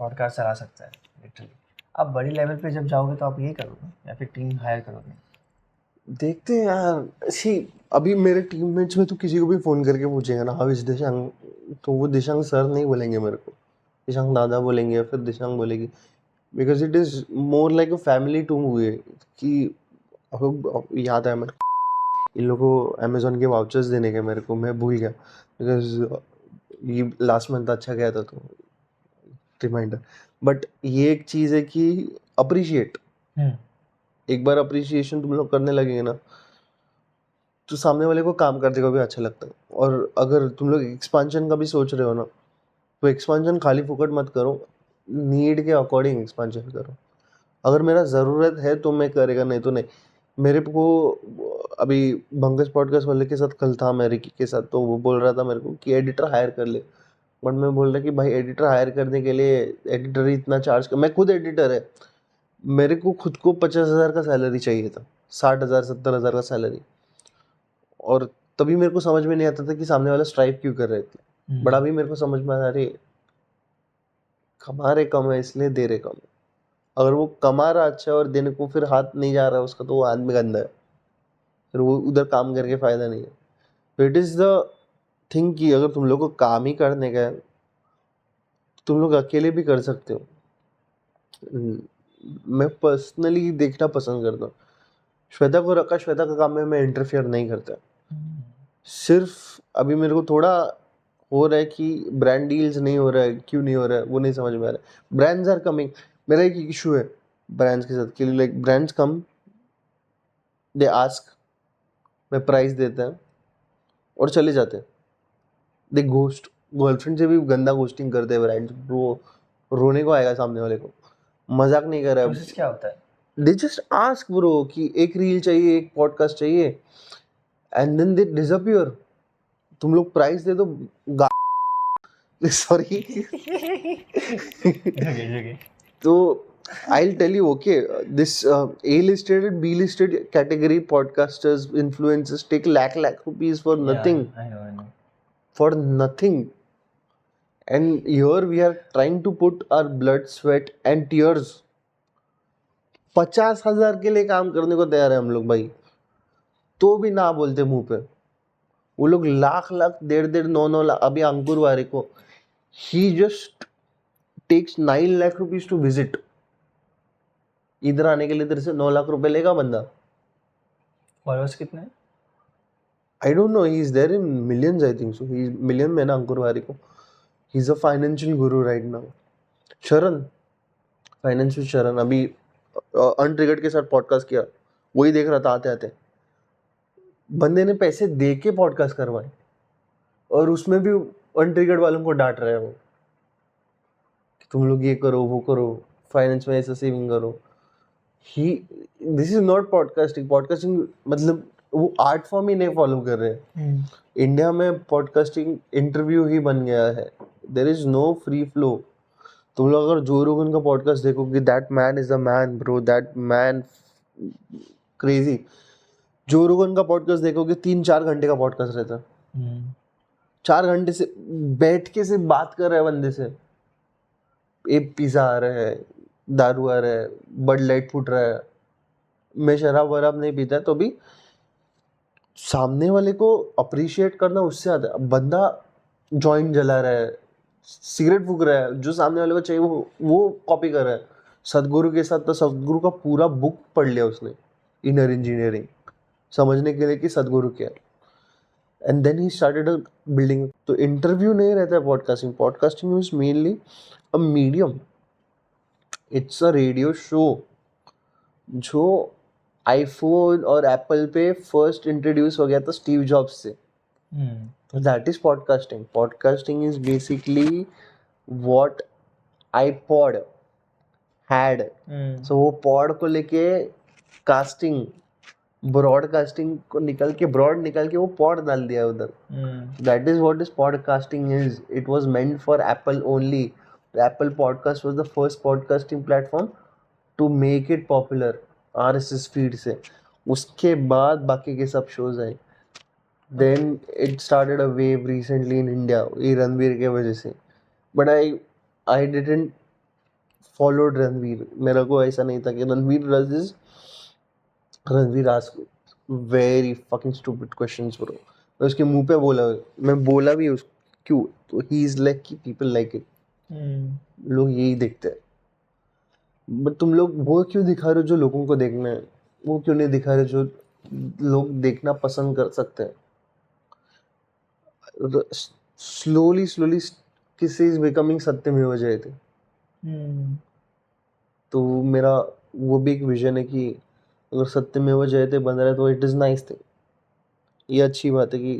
पॉडकास्ट चला सकता है लिटरली. आप बड़ी लेवल पे जब जाओगे तो आप ये करोगे या फिर टीम हायर करोगे? देखते हैं यार। सी अभी मेरे टीममेट्स में तो किसी को भी फ़ोन करके पूछेगा ना, हाउ इज़ दिशांग, तो वो दिशांग सर नहीं बोलेंगे मेरे को, दिशांग दादा बोलेंगे या फिर दिशांग बोलेगी, because it is more like a family two way. कि अब याद है मेरे को, इन लोगों को अमेज़न के वाउचर्स देने के, मेरे को मैं भूल गया बिकॉज़ ये लास्ट मंथ अच्छा गया था तो रिमाइंडर। बट ये एक चीज़ है कि अप्रिशिएट, एक बार अप्रिशिएशन तुम लोग करने लगेंगे ना तो सामने वाले को काम करने को भी अच्छा लगता है। और अगर तुम लोग एक्सपांशन का भी सोच रहे हो ना, तो एक्सपांशन खाली फुकट मत करो, नीड के अकॉर्डिंग एक्सपांशन करो। अगर मेरा ज़रूरत है तो मैं करेगा, नहीं तो नहीं। मेरे को अभी भंगस पॉडकास्ट वाले के साथ कल था, मैं रिकी के साथ, तो वो बोल रहा था मेरे को कि एडिटर हायर कर ले। बट मैं बोल रहा कि भाई एडिटर हायर करने के लिए एडिटर ही इतना चार्ज कर, मैं खुद एडिटर है, मेरे को खुद को 50,000 का सैलरी चाहिए था, 60,000 70,000 का सैलरी। और तभी मेरे को समझ में नहीं आता था कि सामने वाला स्ट्राइक क्यों कर रहे थे। बट अभी मेरे को समझ में आ रहा, अरे कमा रहे कम है इसलिए दे रहे कम है। अगर वो कमा रहा अच्छा है और देने को फिर हाथ नहीं जा रहा है उसका, तो वो आदमी गंदा है, फिर वो उधर काम करके फायदा नहीं है। तो इट इज़ द थिंग कि अगर तुम लोग को काम ही करने का है, तुम लोग अकेले भी कर सकते हो। मैं पर्सनली देखना पसंद करता हूँ, श्वेता को रखा, श्वेता का काम में मैं इंटरफियर नहीं करता। सिर्फ अभी मेरे को थोड़ा हो रहा है कि ब्रांड डील्स नहीं हो रहा है, क्यों नहीं हो रहा है वो नहीं समझ में आ रहा है। ब्रांड्स आर कमिंग, मेरा एक इशू है ब्रांड्स के साथ कि like brands come, they ask, मैं प्राइस देता है और चले जाते हैं। दे घोस्ट, गर्लफ्रेंड से भी गंदा घोस्टिंग करते हैं ब्रांड्स ब्रो, रोने को आएगा सामने वाले को, मजाक नहीं कर रहा है। प्रोसेस क्या होता है? दे जस्ट आस्क ब्रो कि एक रील चाहिए, एक पॉडकास्ट चाहिए, एंड देन दे डिसअपियर। तुम लोग प्राइस दे दो, सॉरी तो I'll tell you, okay, this A-listed and B-listed category podcasters, influencers take lakh rupees for nothing, I know. for nothing. And here we are trying to put our blood, sweat and tears. 50,000 के लिए काम करने को तैयार है हम लोग भाई, तो भी ना बोलते मुंह पे। वो लोग लाख 1.5 लाख, अभी अंकुर वारे को, he just takes 9 lakh rupees to visit. इधर आने के लिए तेरे से 9 लाख रुपए लेगा बंदा। फॉलोअर्स कितने हैं? I don't know, he is there in millions, I think so. He is million में ना अंकुर वारी को। He is a financial guru right now. शरण, फाइनेंशियल शरण, अभी अनट्रिगर्ड के साथ पॉडकास्ट किया, वही देख रहा था आते आते। बंदे ने पैसे दे के पॉडकास्ट करवाए और उसमें भी अनट्रिगर्ड वालों को डांट रहे हैं वो कि तुम लोग ये करो वो करो, फाइनेंस में ऐसा सेविंग करो। ही, this is not podcasting. Podcasting मतलब वो आर्ट फॉर्म ही नहीं फॉलो कर रहे हैं। इंडिया में पॉडकास्टिंग इंटरव्यू ही बन गया है, there is no free flow. तुम लोग अगर जो रोगन का पॉडकास्ट देखोगे, that man is a man bro, that man crazy. Joe Rogan का पॉडकास्ट देखोगे 3-4 घंटे का पॉडकास्ट रहता है, 4 घंटे से बैठ के सिर्फ बात कर रहा है बंदे से। एक पिज्जा आ रहा है, दारू आ रहा है, बड लाइट फूट रहा है। मैं शराब वराब नहीं पीता तो भी सामने वाले को अप्रिशिएट करना उससे आता है। बंदा जॉइंट जला रहा है, सिगरेट फूक रहा है, जो सामने वाले को चाहिए वो कॉपी कर रहा है। सदगुरु के साथ तो सदगुरु का पूरा बुक पढ़ लिया उसने, इनर इंजीनियरिंग, समझने के लिए कि सदगुरु क्या है। And then he started building. तो इंटरव्यू नहीं रहता है podcasting. Podcasting is mainly a medium, it's a radio show जो आईफोन और एप्पल पे फर्स्ट इंट्रोड्यूस हो गया था स्टीव जॉब्स से। तो that is podcasting. Podcasting is basically what iPod had. So वो पॉड को लेके कास्टिंग, ब्रॉडकास्टिंग को निकल के वो पॉड डाल दिया उधर। That is what is podcasting is. It was meant for Apple only. Apple podcast was the first podcasting platform to make it popular RSS feed से। उसके बाद बाकी के सब शोज आए। Then it started a wave recently in India, ये रणवीर के वजह से। But I didn't followed Ranveer. मेरा को ऐसा नहीं था कि Ranveer ask very fucking stupid questions bro. मैं उसके मुंह पे बोला, मैं बोला भी उस क्यों, तो ही इज लाइक कि पीपल लाइक इट, लोग यही देखते हैं। बट तुम लोग वो क्यों दिखा रहे हो जो लोगों को देखना है, वो क्यों नहीं दिखा रहे जो लोग देखना पसंद कर सकते हैं। स्लोली स्लोली किसी इज बिकमिंग सत्यमेव जयते। तो मेरा वो भी एक विजन है कि अगर सत्यमेव जयते बन रहा है तो इट इज़ नाइस थिंग, ये अच्छी बात है कि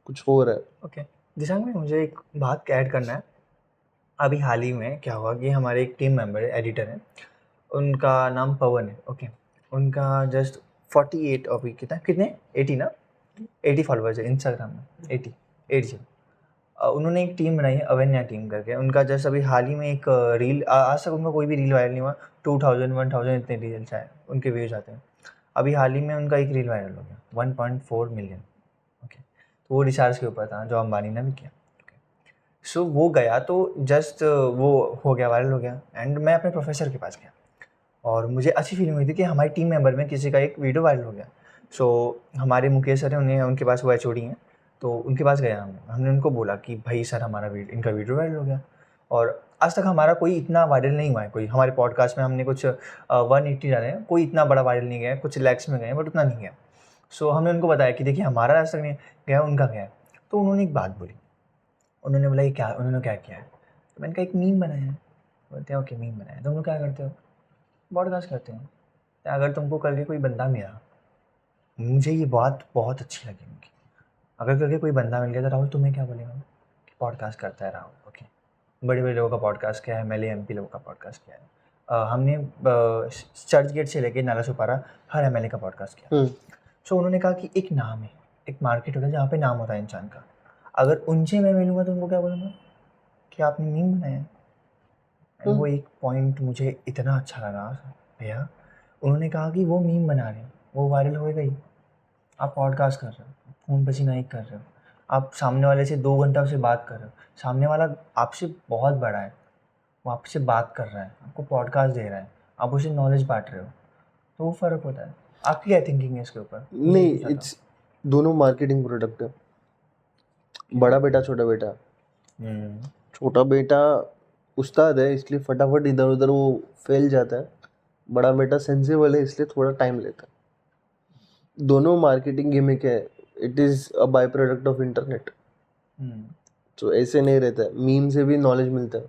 कुछ हो रहा है। ओके दिशांग में मुझे एक बात ऐड करना है। अभी हाल ही में क्या हुआ कि हमारे एक टीम मेंबर है, एडिटर है, उनका नाम पवन है। ओके उनका जस्ट 48 अभी कितने 80 ना 80 फॉलोअर्स है इंस्टाग्राम में, 80 उन्होंने एक टीम बनाई है अवेन्या टीम करके। उनका जस्ट अभी हाल ही में एक रील, आज तक उनका कोई भी रील वायरल नहीं हुआ। 2000 1000 इतने रील्स आए उनके व्यूज आते हैं। अभी हाल ही में उनका एक रील वायरल हो गया 1.4 मिलियन। ओके तो वो रिचार्ज के ऊपर था जो अंबानी ने भी किया। सो वो गया तो जस्ट वो हो गया, वायरल हो गया। एंड मैं अपने प्रोफेसर के पास गया और मुझे अच्छी फीलिंग हुई थी कि हमारी टीम मेंबर में किसी का एक वीडियो वायरल हो गया। सो हमारे मुकेश सर हैं, उन्हें उनके पास वो एचओडी हैं, तो उनके पास गया हमने उनको बोला कि भाई सर हमारा इनका वीडियो वायरल हो गया। और आज तक हमारा कोई इतना वायरल नहीं हुआ है। कोई हमारे पॉडकास्ट में हमने कुछ 180 डाले हैं, कोई इतना बड़ा वायरल नहीं गया, कुछ लैक्स में गए बट उतना नहीं गया। सो हमने उनको बताया कि देखिए हमारा आज तक नहीं गया, उनका गया। तो उन्होंने एक बात बोली, उन्होंने बोला ये क्या, उन्होंने क्या किया है। तो मैंने कहा एक मीम बनाया है। बोलते हैं ओके मीम बनाया है, तुम लोग क्या करते हो? पॉडकास्ट करते हैं। अगर तुमको कल के कोई बंदा मिला, मुझे ये बात बहुत अच्छी लगी उनकी, अगर कल के कोई बंदा मिल गया तो राहुल तुम्हें क्या बोलेगा कि पॉडकास्ट करता है राहुल। ओके बड़े बड़े लोगों का पॉडकास्ट किया है, एमएलए एमपी लोगों का पॉडकास्ट किया है, हमने चर्च गेट से लेके नाला सुपारा हर एमएलए का पॉडकास्ट किया। सो उन्होंने कहा कि एक नाम है, एक मार्केट होता है जहाँ पे नाम होता है इंसान का। अगर उनसे मैं मिलूंगा तो उनको क्या बोलूँगा कि आपने मीम बनाया है। एंड वो एक पॉइंट मुझे इतना अच्छा लगा भैया, उन्होंने कहा कि वो मीम बना रहे हैं, वो वायरल हो गई, आप पॉडकास्ट कर रहे हो, खून पसीना एक कर रहे हो, आप सामने वाले से 2 घंटा से बात कर रहे हो, सामने वाला आपसे बहुत बड़ा है, वो आपसे बात कर रहा है, आपको पॉडकास्ट दे रहा है, आप उसे नॉलेज बांट रहे हो, तो वो फ़र्क होता है। आपकी क्या थिंकिंग है इसके ऊपर? नहीं, इट्स दोनों मार्केटिंग प्रोडक्ट है। बड़ा बेटा छोटा बेटा, छोटा बेटा उस्ताद है इसलिए फटाफट इधर उधर वो फैल जाता है, बड़ा बेटा सेंसिबल है इसलिए थोड़ा टाइम लेता है। दोनों मार्केटिंग गिमिक है, it is a by product of internet. तो ऐसे नहीं रहता है, मीम से भी नॉलेज मिलता है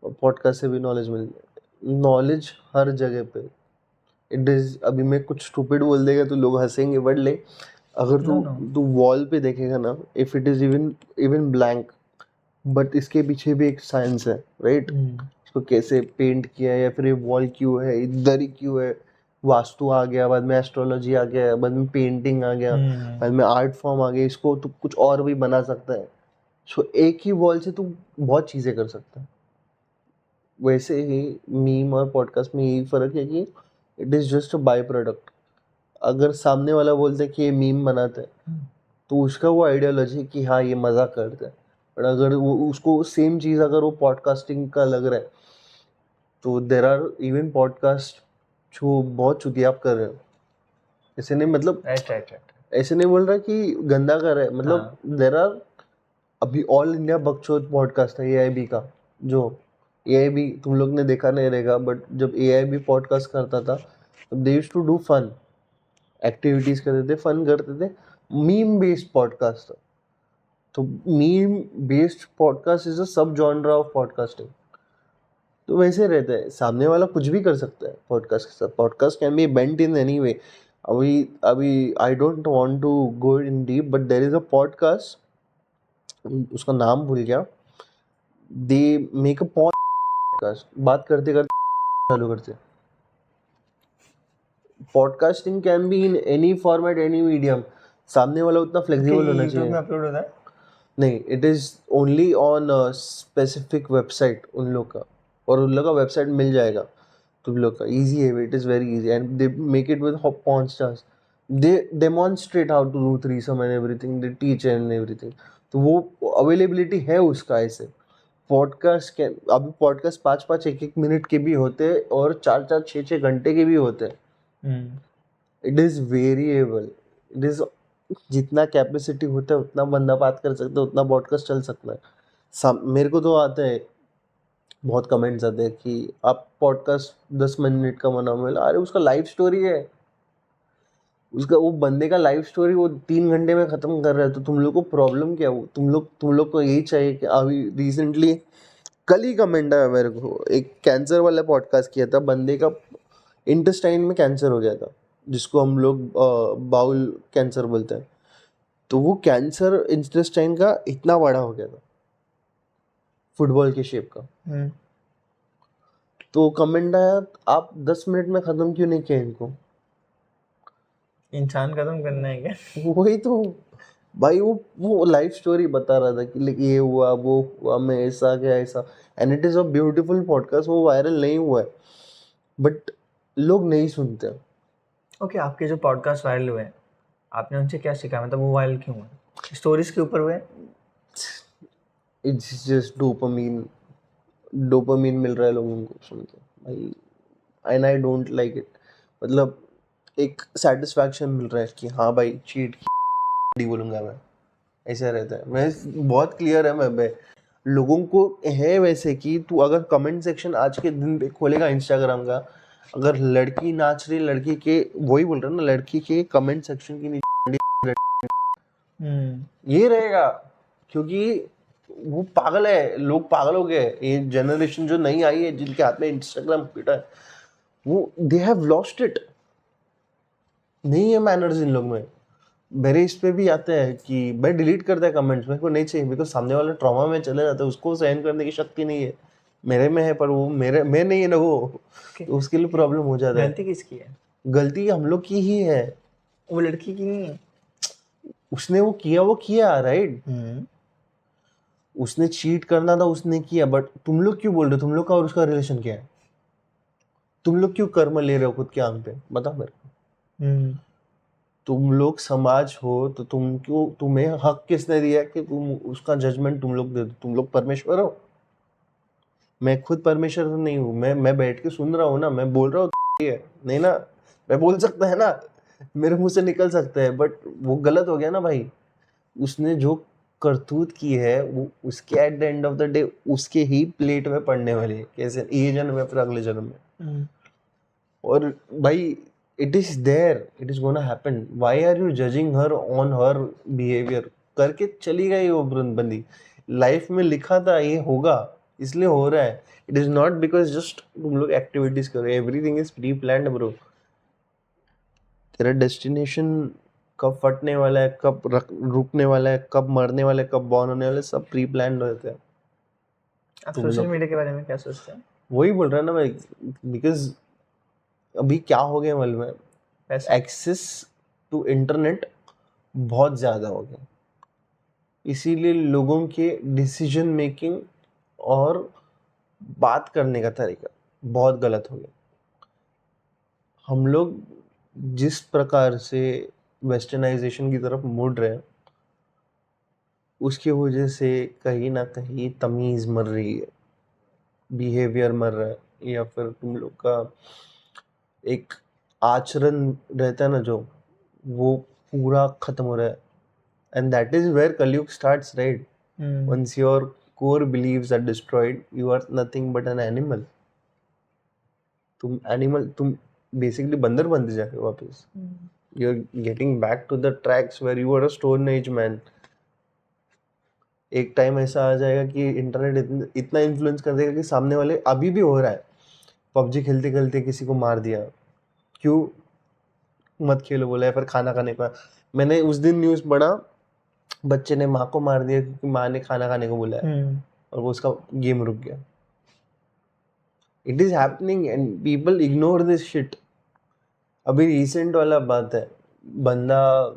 और पॉडकास्ट से भी नॉलेज मिलता है। नॉलेज हर जगह पे इट इज़, अभी मैं कुछ स्टूपिड बोल देगा तो लोग हंसेंगे, बट ले अगर तू वॉल पे देखेगा ना, if it is even blank, but इसके पीछे भी एक साइंस है, राइट? इसको कैसे पेंट किया है, या फिर ये वॉल क्यों है, इधर ही क्यों है, वास्तु आ गया, बाद में एस्ट्रोलॉजी आ गया, बाद में पेंटिंग आ गया, बाद में आर्ट फॉर्म आ गया, इसको तू कुछ और भी बना सकता है। सो एक ही वॉल से तू बहुत चीज़ें कर सकता है। वैसे ही मीम और पॉडकास्ट में यही फ़र्क है कि it is just a by product. अगर सामने वाला बोलते है कि ये मीम बनाते हैं तो उसका वो आइडियोलॉजी कि हाँ ये मजाक करते हैं, बट अगर वो उसको सेम चीज़ अगर वो पॉडकास्टिंग का लग रहा है तो देर आर इवन पॉडकास्ट जो बहुत चुतियाप कर रहे हो। ऐसे नहीं, मतलब ऐसे नहीं बोल रहा कि गंदा कर रहा है, मतलब देर आर, अभी ऑल इंडिया बकचोद पॉडकास्ट है एआईबी का, जो एआईबी तुम लोग ने देखा नहीं रहेगा, बट जब एआईबी पॉडकास्ट करता था they used to do fun activities करते थे, फन करते थे, मीम बेस्ड पॉडकास्ट। तो meme based podcast is a sub genre of podcasting. तो वैसे रहता है, सामने वाला कुछ भी कर सकता है पॉडकास्ट के साथ। Podcast can be bent in any way. अभी अभी I don't want to go in deep, but there is a podcast, उसका नाम भूल गया, दे मेक अ पॉडकास्ट, बात करते करते चालू करते। Podcasting can be in any format, any medium. सामने वाला उतना फ्लेक्सिबल होना चाहिए। अपलोड होता है नहीं, it is only on specific website उन लोग का, और उन लोग का वेबसाइट मिल जाएगा तुम लोग का। ईजी है, it is very easy and they make it with porn stars. They demonstrate how to do threesome and everything, they teach and everything. तो वो अवेलेबिलिटी है उसका। ऐसे पॉडकास्ट के अभी पॉडकास्ट 5-5 1-1 मिनट के भी होते हैं और 4-4 6-6 घंटे के भी होते हैं। It is variable, it is जितना कैपेसिटी होता है उतना बंदा बात कर सकता है, उतना पॉडकास्ट चल सकता है। मेरे को तो आता है, बहुत कमेंट्स आते हैं कि आप पॉडकास्ट 10 मिनट का बनाओ। मैं अरे उसका लाइफ स्टोरी है, उसका वो बंदे का लाइफ स्टोरी वो 3 घंटे में ख़त्म कर रहा है, तो तुम लोग को प्रॉब्लम क्या? वो तुम लोग को यही चाहिए कि अभी रिसेंटली कल ही कमेंट आया मेरे को, एक कैंसर वाला पॉडकास्ट किया था, बंदे का इंटेस्टाइन में कैंसर हो गया था, जिसको हम लोग बाउल कैंसर बोलते हैं। तो वो कैंसर इंटेस्टाइन का इतना बड़ा हो गया था, फुटबॉल के शेप का। तो कमेंट आया, आप 10 मिनट में ख़त्म क्यों नहीं किया इनको? इंसान खत्म करना है क्या? वही तो भाई, वो लाइफ स्टोरी बता रहा था कि ये हुआ वो हुआ, मैं ऐसा गया ऐसा, and it is a beautiful podcast. वो वायरल नहीं हुआ है, बट लोग नहीं सुनते। ओके, आपके जो पॉडकास्ट वायरल हुए हैं, आपने उनसे क्या सीखा? मतलब वो वायरल क्यों हुए? स्टोरीज के ऊपर हुए? इट्स जस्ट डोपामीन मिल रहा है लोगों को सुन के भाई, and I don't like it. मतलब एक सेटिस्फैक्शन मिल रहा है कि हाँ भाई चीट की बोलूँगा मैं, ऐसा रहता है। मैं बहुत क्लियर है, मैं लोगों को है वैसे कि तू अगर कमेंट सेक्शन आज के दिन पे खोलेगा इंस्टाग्राम का, अगर लड़की नाच रही, लड़की के, वही बोल रहा ना, लड़की के कमेंट सेक्शन की नीचे ये रहेगा, क्योंकि वो पागल है, लोग पागल हो गए। ये जनरेशन जो नई आई है, जिनके हाथ में इंस्टाग्राम फिटा है, वो दे हैव लॉस्ट इट। नहीं है मैनर्स इन लोग में। मेरे इस पे भी आता है कि मैं डिलीट करता है कमेंट्स, मेरे को नहीं चाहिए, बिकॉज सामने वाला ट्रॉमा में चले जाता है, उसको सहन करने की शक्ति नहीं है। मेरे में है, पर वो मैं नहीं है ना वो, तो उसके लिए प्रॉब्लम हो जाता है। गलती किसकी है? गलती हम लोग की ही है, वो लड़की की नहीं है। उसने वो किया राइट, उसने चीट करना था, उसने किया, बट तुम लोग क्यों बोल रहे हो? तुम लोग का और उसका रिलेशन क्या है? तुम लोग क्यों कर्म ले रहे हो खुद के आंग पे? बताओ मेरे को। तुम लोग समाज हो तो तुम्हें हक किसने दिया कि तुम उसका जजमेंट तुम लोग दे दो? तुम लोग परमेश्वर हो? मैं खुद परमेश्वर तो नहीं हूँ, मैं बैठ के सुन रहा हूँ ना, मैं बोल रहा हूँ है नहीं ना, मैं बोल सकता है ना, मेरे मुंह से निकल सकता है, बट वो गलत हो गया ना भाई। उसने जो करतूत की है वो उसके eight the end of the day उसके ही प्लेट में पड़ने वाली है, कैसे ये जन्म में फिर अगले जन्म में। और भाई it is there, it is gonna happen, why are you judging her on her behaviour? करके चली गई वो बंदी, लाइफ में लिखा था ये होगा, इसलिए हो रहा है। It is not because just तुम लोग एक्टिविटीज करो, everything is pre planned bro. तेरा डेस्टिनेशन कब फटने वाला है, कब रुकने वाला है, कब मरने वाला है, कब बॉर्न होने वाला है, सब प्री प्लान्ड रहते हैं। आप तुम सोशल लोग मीडिया के बारे में क्या सोचते हैं? वही बोल रहा है ना भाई, बिकॉज अभी क्या हो गया मालूम है, पैसा। एक्सेस टू इंटरनेट बहुत ज़्यादा हो गया, इसीलिए लोगों के डिसीजन मेकिंग और बात करने का तरीका बहुत गलत हो गया। हम लोग जिस प्रकार से वेस्टर्नाइजेशन की तरफ मुड़ रहे हैं, उसकी वजह से कहीं ना कहीं तमीज़ मर रही है, बिहेवियर मर रहा है, या फिर तुम लोग का एक आचरण रहता है ना जो, वो पूरा खत्म हो रहा है। एंड दैट इज वेयर कलयुग starts right. Once your core beliefs are destroyed, you are nothing but an animal. तुम बेसिकली बंदर बनते जाके वापस। You are getting back to the tracks where you are a stone age man. एक टाइम ऐसा आ जाएगा कि इंटरनेट इतना इन्फ्लुएंस कर देगा कि सामने वाले, अभी भी हो रहा है, पबजी खेलते खेलते किसी को मार दिया, क्यों? मत खेलो बोला, या फिर खाना खाने का। मैंने उस दिन न्यूज़ पढ़ा, बच्चे ने माँ को मार दिया क्योंकि माँ ने खाना खाने को बुलाया, और वो उसका गेम रुक गया। It is happening and people ignore this shit. अभी रिसेंट वाला बात है, बंदा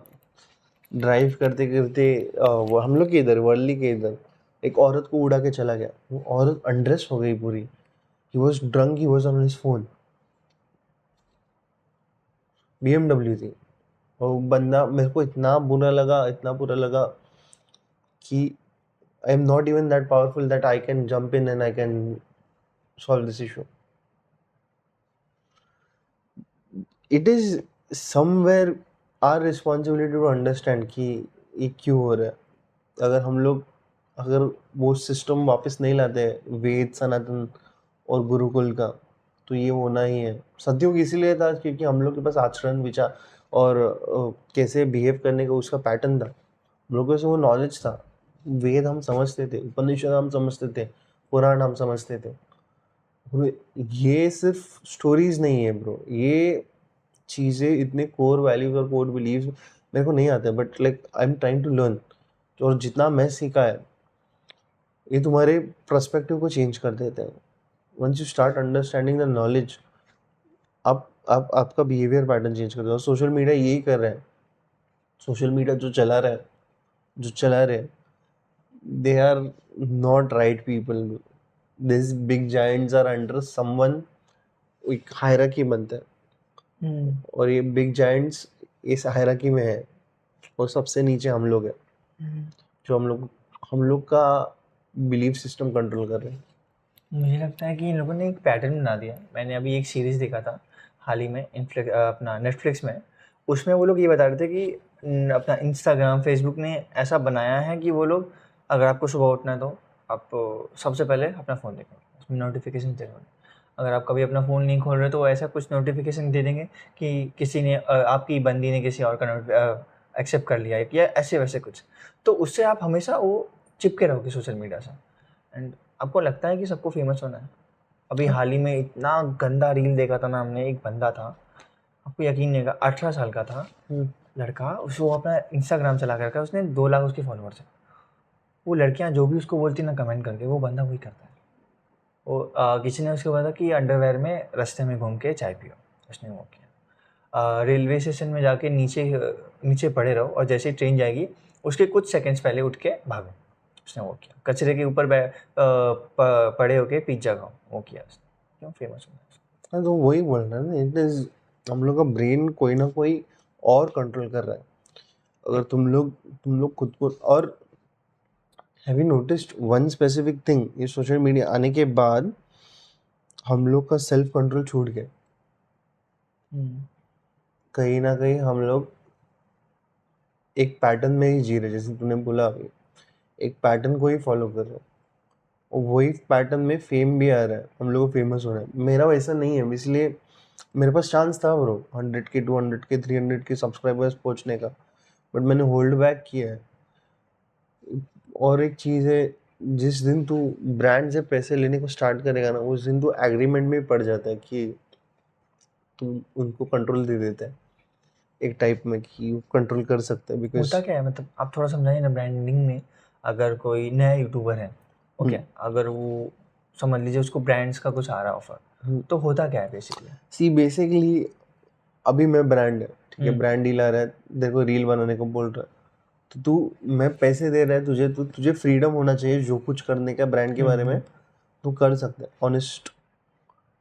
ड्राइव करते करते वो हम लोग के इधर, वर्ली के इधर, एक औरत को उड़ा के चला गया। वो औरत अनड्रेस हो गई पूरी, he was drunk, he was on his phone, BMW थी। और बंदा, मेरे को इतना बुरा लगा, इतना बुरा लगा कि I am not even that powerful that I can jump in and I can solve this issue. It is somewhere our responsibility to understand कि ये क्यों हो रहा है. अगर वो सिस्टम वापस नहीं लाते वेद, सनातन और गुरुकुल का, तो ये होना ही है. सतयुग इसीलिए था क्योंकि हम लोग के पास आचरण, विचार और कैसे बिहेव करने का उसका पैटर्न था. हम लोगों से वो नॉलेज था. वेद हम समझते थे, उपनिषद हम समझते थे, पुराण हम समझते थे. ये सिर्फ स्टोरीज नहीं है ब्रो, ये चीज़ें इतने कोर वैल्यूज और कोर बिलीव्स मेरे को नहीं आते, but like I am trying to learn. और जितना मैं सीखा है ये तुम्हारे पर्सपेक्टिव को चेंज कर देते हैं. Once you start understanding the knowledge, आप आपका बिहेवियर पैटर्न चेंज कर दो. सोशल मीडिया यही कर रहा है. सोशल मीडिया जो चला रहे हैं, they are not right people. These big giants are under someone, एक हायरार्की बनता है. और ये बिग जायंट्स इस हायरार्की में है और सबसे नीचे हम लोग हैं, जो हम लोग का बिलीफ सिस्टम कंट्रोल कर रहे हैं. मुझे लगता है कि इन लोगों ने एक पैटर्न बना दिया. मैंने अभी एक सीरीज़ देखा था हाल ही में अपना नेटफ्लिक्स में. उसमें वो लोग ये बता रहे थे कि अपना इंस्टाग्राम, फेसबुक ने ऐसा बनाया है कि वो लोग, अगर आपको सुबह उठना है तो आप सबसे पहले अपना फ़ोन देखो, उसमें नोटिफिकेशन देखो. अगर आप कभी अपना फ़ोन नहीं खोल रहे तो ऐसा कुछ नोटिफिकेशन दे देंगे कि किसी ने आपकी बंदी ने किसी और का एक्सेप्ट कर लिया या ऐसे वैसे कुछ. तो उससे आप हमेशा वो चिपके रहोगे सोशल मीडिया से. एंड आपको लगता है कि सबको फेमस होना है. अभी हाल ही में इतना गंदा रील देखा था ना हमने. एक बंदा था, आपको यकीन नहीं होगा, 18 साल का था लड़का. उसको अपना इंस्टाग्राम चला कर उसने 2 लाख उसके फॉलोअर्स हैं. वो लड़कियां जो भी उसको बोलती ना कमेंट करके, वो बंदा वही करता है. वो किसी ने उसको बोला कि अंडरवेयर में रास्ते में घूम के चाय पियो. उसने वो किया. रेलवे स्टेशन में जाके नीचे पड़े रहो और जैसे ही ट्रेन जाएगी उसके कुछ सेकंड्स पहले उठ के भागो. उसने वो किया. कचरे के ऊपर पड़े होके पिज्जा खाओ. वो किया उसने. क्यों? फेमस होना है. हाँ, तो वही बोल रहा है ना, इट इज हम लोग का ब्रेन कोई ना कोई और कंट्रोल कर रहा है. अगर तुम लोग खुद को, और have you noticed one specific thing, ये सोशल मीडिया आने के बाद हम लोग का सेल्फ कंट्रोल छूट गया. कहीं ना कहीं हम लोग एक पैटर्न में ही जी रहे, जैसे तूने बोला अभी, एक पैटर्न को ही फॉलो कर रहे हैं. और वही पैटर्न में फेम भी आ रहा है, हम लोग को फेमस हो रहा है. मेरा वैसा नहीं है, इसलिए मेरे पास चांस था ब्रो 100 के, 200 के, 300 के सब्सक्राइबर्स पहुंचने का, बट मैंने होल्ड बैक किया है. और एक चीज़ है, जिस दिन तू ब्रांड से पैसे लेने को स्टार्ट करेगा ना, उस दिन तू एग्रीमेंट में पड़ जाता है कि तू उनको कंट्रोल दे देता है एक टाइप में, कि वो कंट्रोल कर सकता है. बिकॉज होता क्या है, मतलब आप थोड़ा समझाइए ना. ब्रांडिंग में अगर कोई नया यूट्यूबर है, ओके, अगर वो समझ लीजिए उसको ब्रांड्स का कुछ आ रहा है ऑफर, तो होता क्या है बेसिकली? बेसिकली अभी मैं ब्रांड है, ठीक है, ब्रांड डील आ रहा है, तेरे को रील बनाने को बोल रहा है, तो तू, मैं पैसे दे रहा है तुझे, तो तुझे फ्रीडम होना चाहिए जो कुछ करने का ब्रांड के बारे में तू कर सकता है, ऑनेस्ट.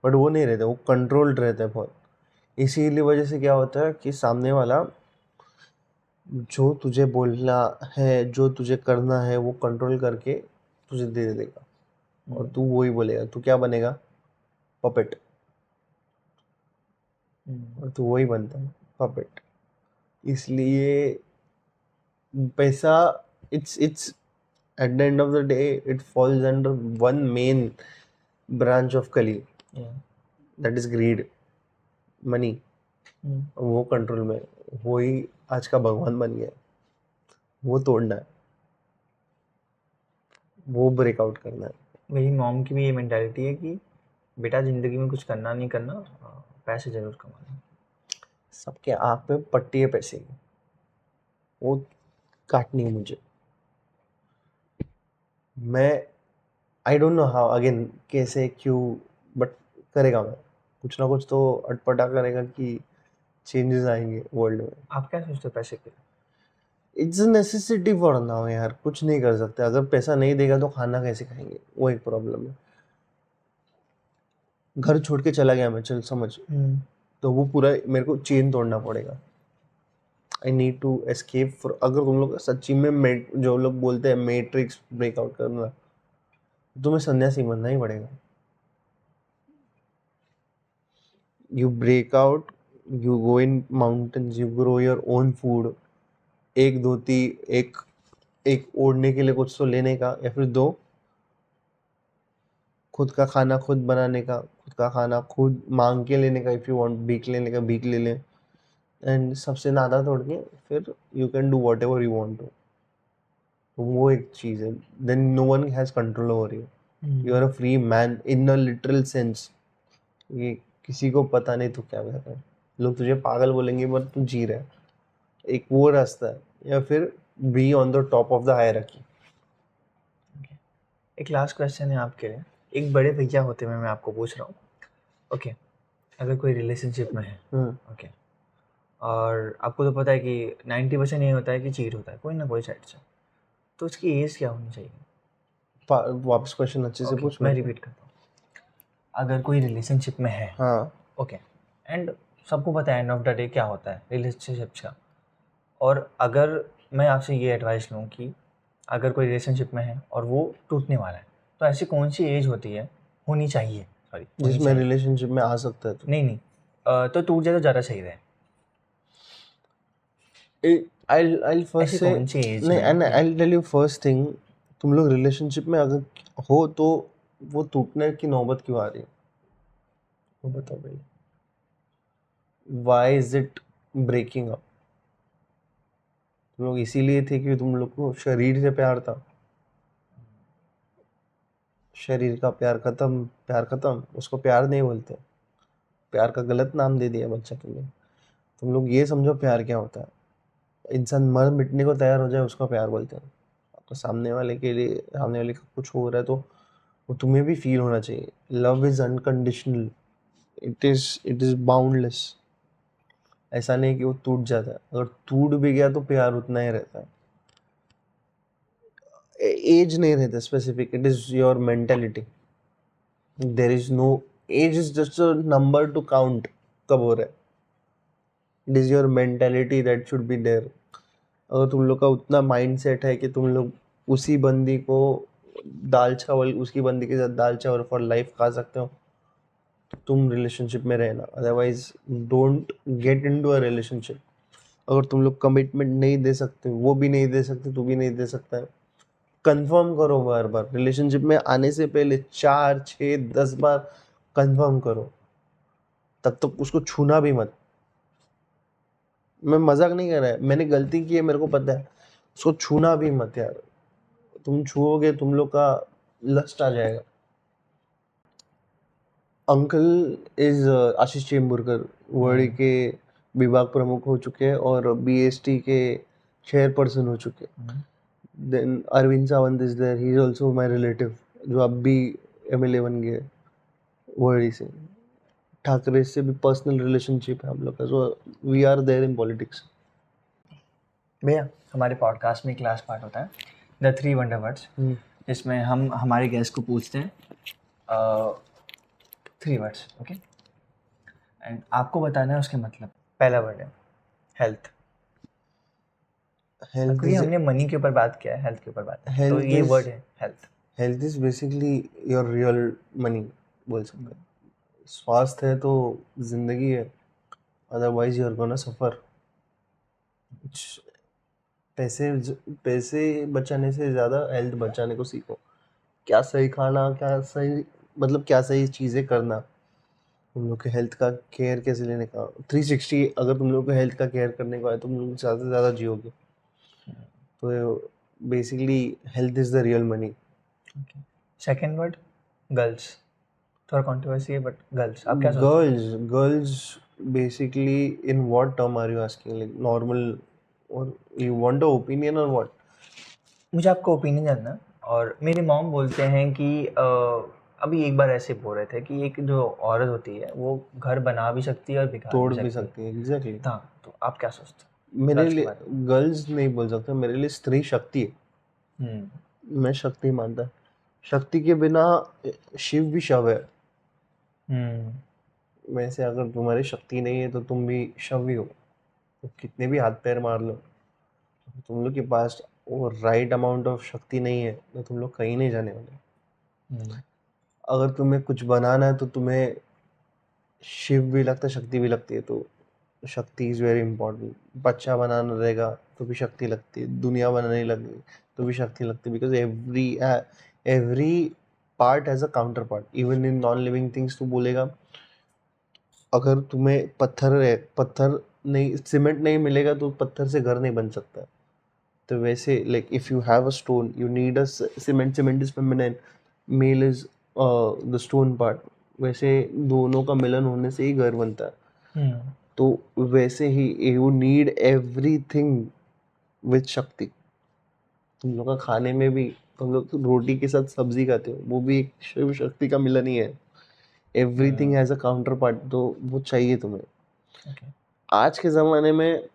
बट वो नहीं रहता, वो कंट्रोल्ड रहता है बहुत. इसीलिए वजह से क्या होता है कि सामने वाला जो तुझे बोलना है, जो तुझे करना है, वो कंट्रोल करके तुझे दे देगा. और तू वही बोलेगा. तू क्या बनेगा? पपेट. और तू वही बनता है, पपेट. इसलिए पैसा, it's at the end of the day it falls under one main branch of Kali, that is greed, money. वो कंट्रोल में, वही आज का भगवान बन गया. वो तोड़ना है, वो ब्रेकआउट करना है. मेरी मॉम की भी ये मेंटालिटी है कि बेटा ज़िंदगी में कुछ करना नहीं करना, पैसे ज़रूर कमाना. सबके आँख पे पट्टी है पैसे की, वो काटनी है मुझे. मैं I don't know how, again कैसे, क्यों, बट करेगा. मैं कुछ ना कुछ तो अटपटा करेगा कि चेंजेस आएंगे वर्ल्ड में. आप क्या सोचते हो पैसे के? It's a necessity for now यार, कुछ नहीं कर सकते. अगर पैसा नहीं देगा तो खाना कैसे खाएंगे, वो एक प्रॉब्लम है. घर छोड़ के चला गया मैं, चल समझ, तो वो पूरा मेरे को चेन तोड़ना पड़ेगा. I need to escape for. अगर तुम लोग सच्ची में जो लोग बोलते हैं मैट्रिक्स ब्रेकआउट करना, तो तुम्हें सन्यासी बनना ही पड़ेगा. You break out you go in mountains, you grow your own food, एक धोती, एक ओढ़ने के लिए कुछ तो लेने का, या फिर दो, खुद का खाना खुद बनाने का, खुद का खाना खुद मांग के लेने का, इफ यू वांट भीख लेने का भीख ले ले, एंड सबसे नाता तोड़ के फिर you can do whatever you want to. तो वो एक चीज़ है, then no one has control over you, you are a free man in a literal sense. ये किसी को पता नहीं तू क्या कर रहा है, लोग तुझे पागल बोलेंगे बट तू जी रहा है। एक वो रास्ता है, या फिर be on the top of the hierarchy. एक लास्ट क्वेश्चन है आपके लिए, एक बड़े भैया होते हुए मैं आपको पूछ रहा हूँ। ओके, अगर कोई रिलेशनशिप में है, ओके, और आपको तो पता है कि 90% ये होता है कि चीट होता है कोई ना कोई साइड से, तो उसकी एज क्या होनी चाहिए? वापस क्वेश्चन अच्छे से पूछ। मैं रिपीट करता हूँ। अगर कोई रिलेशनशिप में है, हाँ, ओके, एंड सबको पता है एंड ऑफ द डे क्या होता है रिलेशनशिप का, और अगर मैं आपसे ये एडवाइस लूँ कि अगर कोई रिलेशनशिप में है और वो टूटने वाला है, तो ऐसी कौन सी एज होनी चाहिए जिसमें रिलेशनशिप में आ सकता है? तो नहीं, तो टूट जाए तो ज़्यादा सही रहे। I'll first ऐसी say, कौन सी एज नहीं, में? and I'll tell you first thing, तुम लोग रिलेशनशिप में अगर हो तो वो टूटने की नौबत क्यों आ रही है, वो बताओ भाई। Why is it breaking up? तुम लोग इसीलिए थे कि तुम लोग को शरीर से प्यार था, शरीर का प्यार खत्म, उसको प्यार नहीं बोलते, प्यार का गलत नाम दे दिया बच्चा तुमने। तुम लोग ये समझो प्यार क्या होता है, इंसान मर मिटने को तैयार हो जाए उसका प्यार बोलते हैं। आपको सामने वाले का कुछ हो रहा है तो वो तुम्हें भी फील होना चाहिए। Love is unconditional, it is boundless. ऐसा नहीं कि वो टूट जाता है, अगर टूट भी गया तो प्यार उतना ही रहता है। एज नहीं रहता specific, it is your mentality. There is no age, is just a number to count कब हो रहा है। It is your mentality that should be there. अगर तुम लोग का उतना माइंड सेट है कि तुम लोग उसी बंदी को उसकी बंदी के साथ दाल चावल फॉर लाइफ खा सकते हो, तो तुम रिलेशनशिप में रहना, otherwise don't get into a relationship. अगर तुम लोग कमिटमेंट नहीं दे सकते, वो भी नहीं दे सकते, तू भी नहीं दे सकता है, कंफर्म करो बार बार। रिलेशनशिप में आने से पहले 4, 6, 10 बार कंफर्म करो, तब तक उसको छूना भी मत। मैं मजाक नहीं कर रहा है, मैंने गलती की है मेरे को पता है, उसको छूना भी मत यार। तुम छुओगे तुम लोग का लस्ट आ जाएगा। Uncle is Ashish Chemburkar Verde के विभाग प्रमुख हो चुके हैं और बीएसटी के चेयरपर्सन हो चुके हैं। Then Arvind Sawant is there, he is also my relative, जो अब भी एमएलए बन गए वर्डी से। ठाकरे से भी पर्सनल रिलेशनशिप है हम लोग का, so we are there in politics. भैया, हमारे पॉडकास्ट में एक लास्ट पार्ट होता है द 3 वंडर वर्ड्स, जिसमें हम हमारे गेस्ट को पूछते हैं 3 वर्ड्स, ओके, एंड आपको बताना है उसके मतलब। पहला वर्ड है हेल्थ। क्योंकि हमने मनी के ऊपर बात किया है, हेल्थ के ऊपर बात है, तो ये वर्ड है health. Health is basically your real money बोल सकते हैं। स्वास्थ्य है तो जिंदगी है, अदरवाइज यू आर गोना सफर। पैसे बचाने से ज़्यादा हेल्थ बचाने को सीखो। क्या सही खाना, क्या सही चीज़ें करना, तुम लोग के हेल्थ का केयर कैसे लेने का। 360 अगर तुम लोग को हेल्थ का केयर करने को है तो तुम लोग ज़्यादा से ज़्यादा जियोगे। तो basically health is the real money. Second word girls, थोड़ा कंट्रोवर्सी है बट गर्ल्स, आप क्या सोचते हैं? Girls basically in what term are you asking, like normal और यू वांट अ ओपिनियन और व्हाट? मुझे आपका ओपिनियन जानना। और मेरी मॉम बोलते हैं कि अभी एक बार ऐसे बोल रहे थे कि एक जो औरत होती है वो घर बना भी सकती है और बिगाड़ तोड़ भी भी सकती सकती है, एग्जैक्टली। हाँ, तो आप क्या सोचते हैं मेरे गर्ल्स के लिए बारे में? गर्ल्स नहीं बोल सकता, मेरे लिए स्त्री शक्ति है। हम्म मैं शक्ति मानता, शक्ति के बिना शिव भी शव है। वैसे अगर तुम्हारी शक्ति नहीं है तो तुम भी शव ही हो। तो कितने भी हाथ पैर मार लो, तुम लोग के पास वो राइट अमाउंट ऑफ शक्ति नहीं है तो तुम लोग कहीं नहीं जाने वाले। अगर तुम्हें कुछ बनाना है तो तुम्हें शिव भी लगता है, शक्ति भी लगती है, तो शक्ति इज़ वेरी इंपॉर्टेंट। बच्चा बनाना रहेगा तो भी शक्ति लगती है, दुनिया बनाने लगे तो भी शक्ति लगती है, because every part has a counter part. Even in non living things तू बोलेगा, अगर तुम्हें पत्थर नहीं, सीमेंट नहीं मिलेगा तो पत्थर से घर नहीं बन सकता। तो वैसे like if you have a stone you need a cement is feminine, male is the stone part. वैसे दोनों का मिलन होने से ही घर बनता है। तो वैसे ही यू नीड एवरीथिंग विद शक्ति। तुम लोग का खाने में भी, तुम लोग रोटी के साथ सब्जी खाते हो, वो भी एक शिव शक्ति का मिलन ही है। Everything has a counter part, तो वो चाहिए तुम्हें। आज के ज़माने में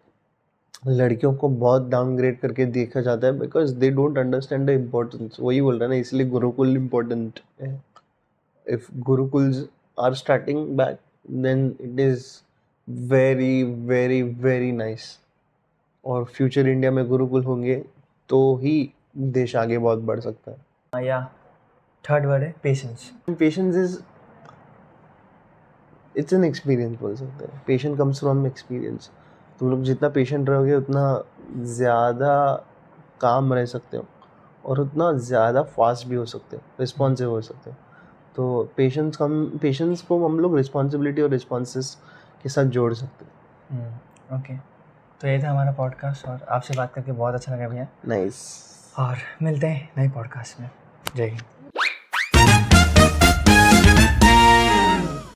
लड़कियों को बहुत डाउनग्रेड करके देखा जाता है because they don't understand the importance. वही बोल रहा है ना, इसलिए गुरुकुल इम्पोर्टेंट है। If gurukuls are starting back then it is very very very nice. और फ्यूचर इंडिया में गुरुकुल होंगे तो ही देश आगे बहुत बढ़ सकता है। या थर्ड वर्ड है patience. Patience is it's an experience बोल सकते हैं। Patience comes from experience. तुम लोग जितना पेशेंट रहोगे उतना ज़्यादा काम रह सकते हो और उतना ज़्यादा फास्ट भी हो सकते हो, रिस्पॉन्सिव हो सकते हो। तो पेशेंस को हम लोग रिस्पॉन्सिबिलिटी और रिस्पॉन्सेस के साथ जोड़ सकते हैं। ओके, तो ये था हमारा पॉडकास्ट और आपसे बात करके बहुत अच्छा लगा भैया। नाइस। और मिलते हैं नए पॉडकास्ट में। जय हिंद।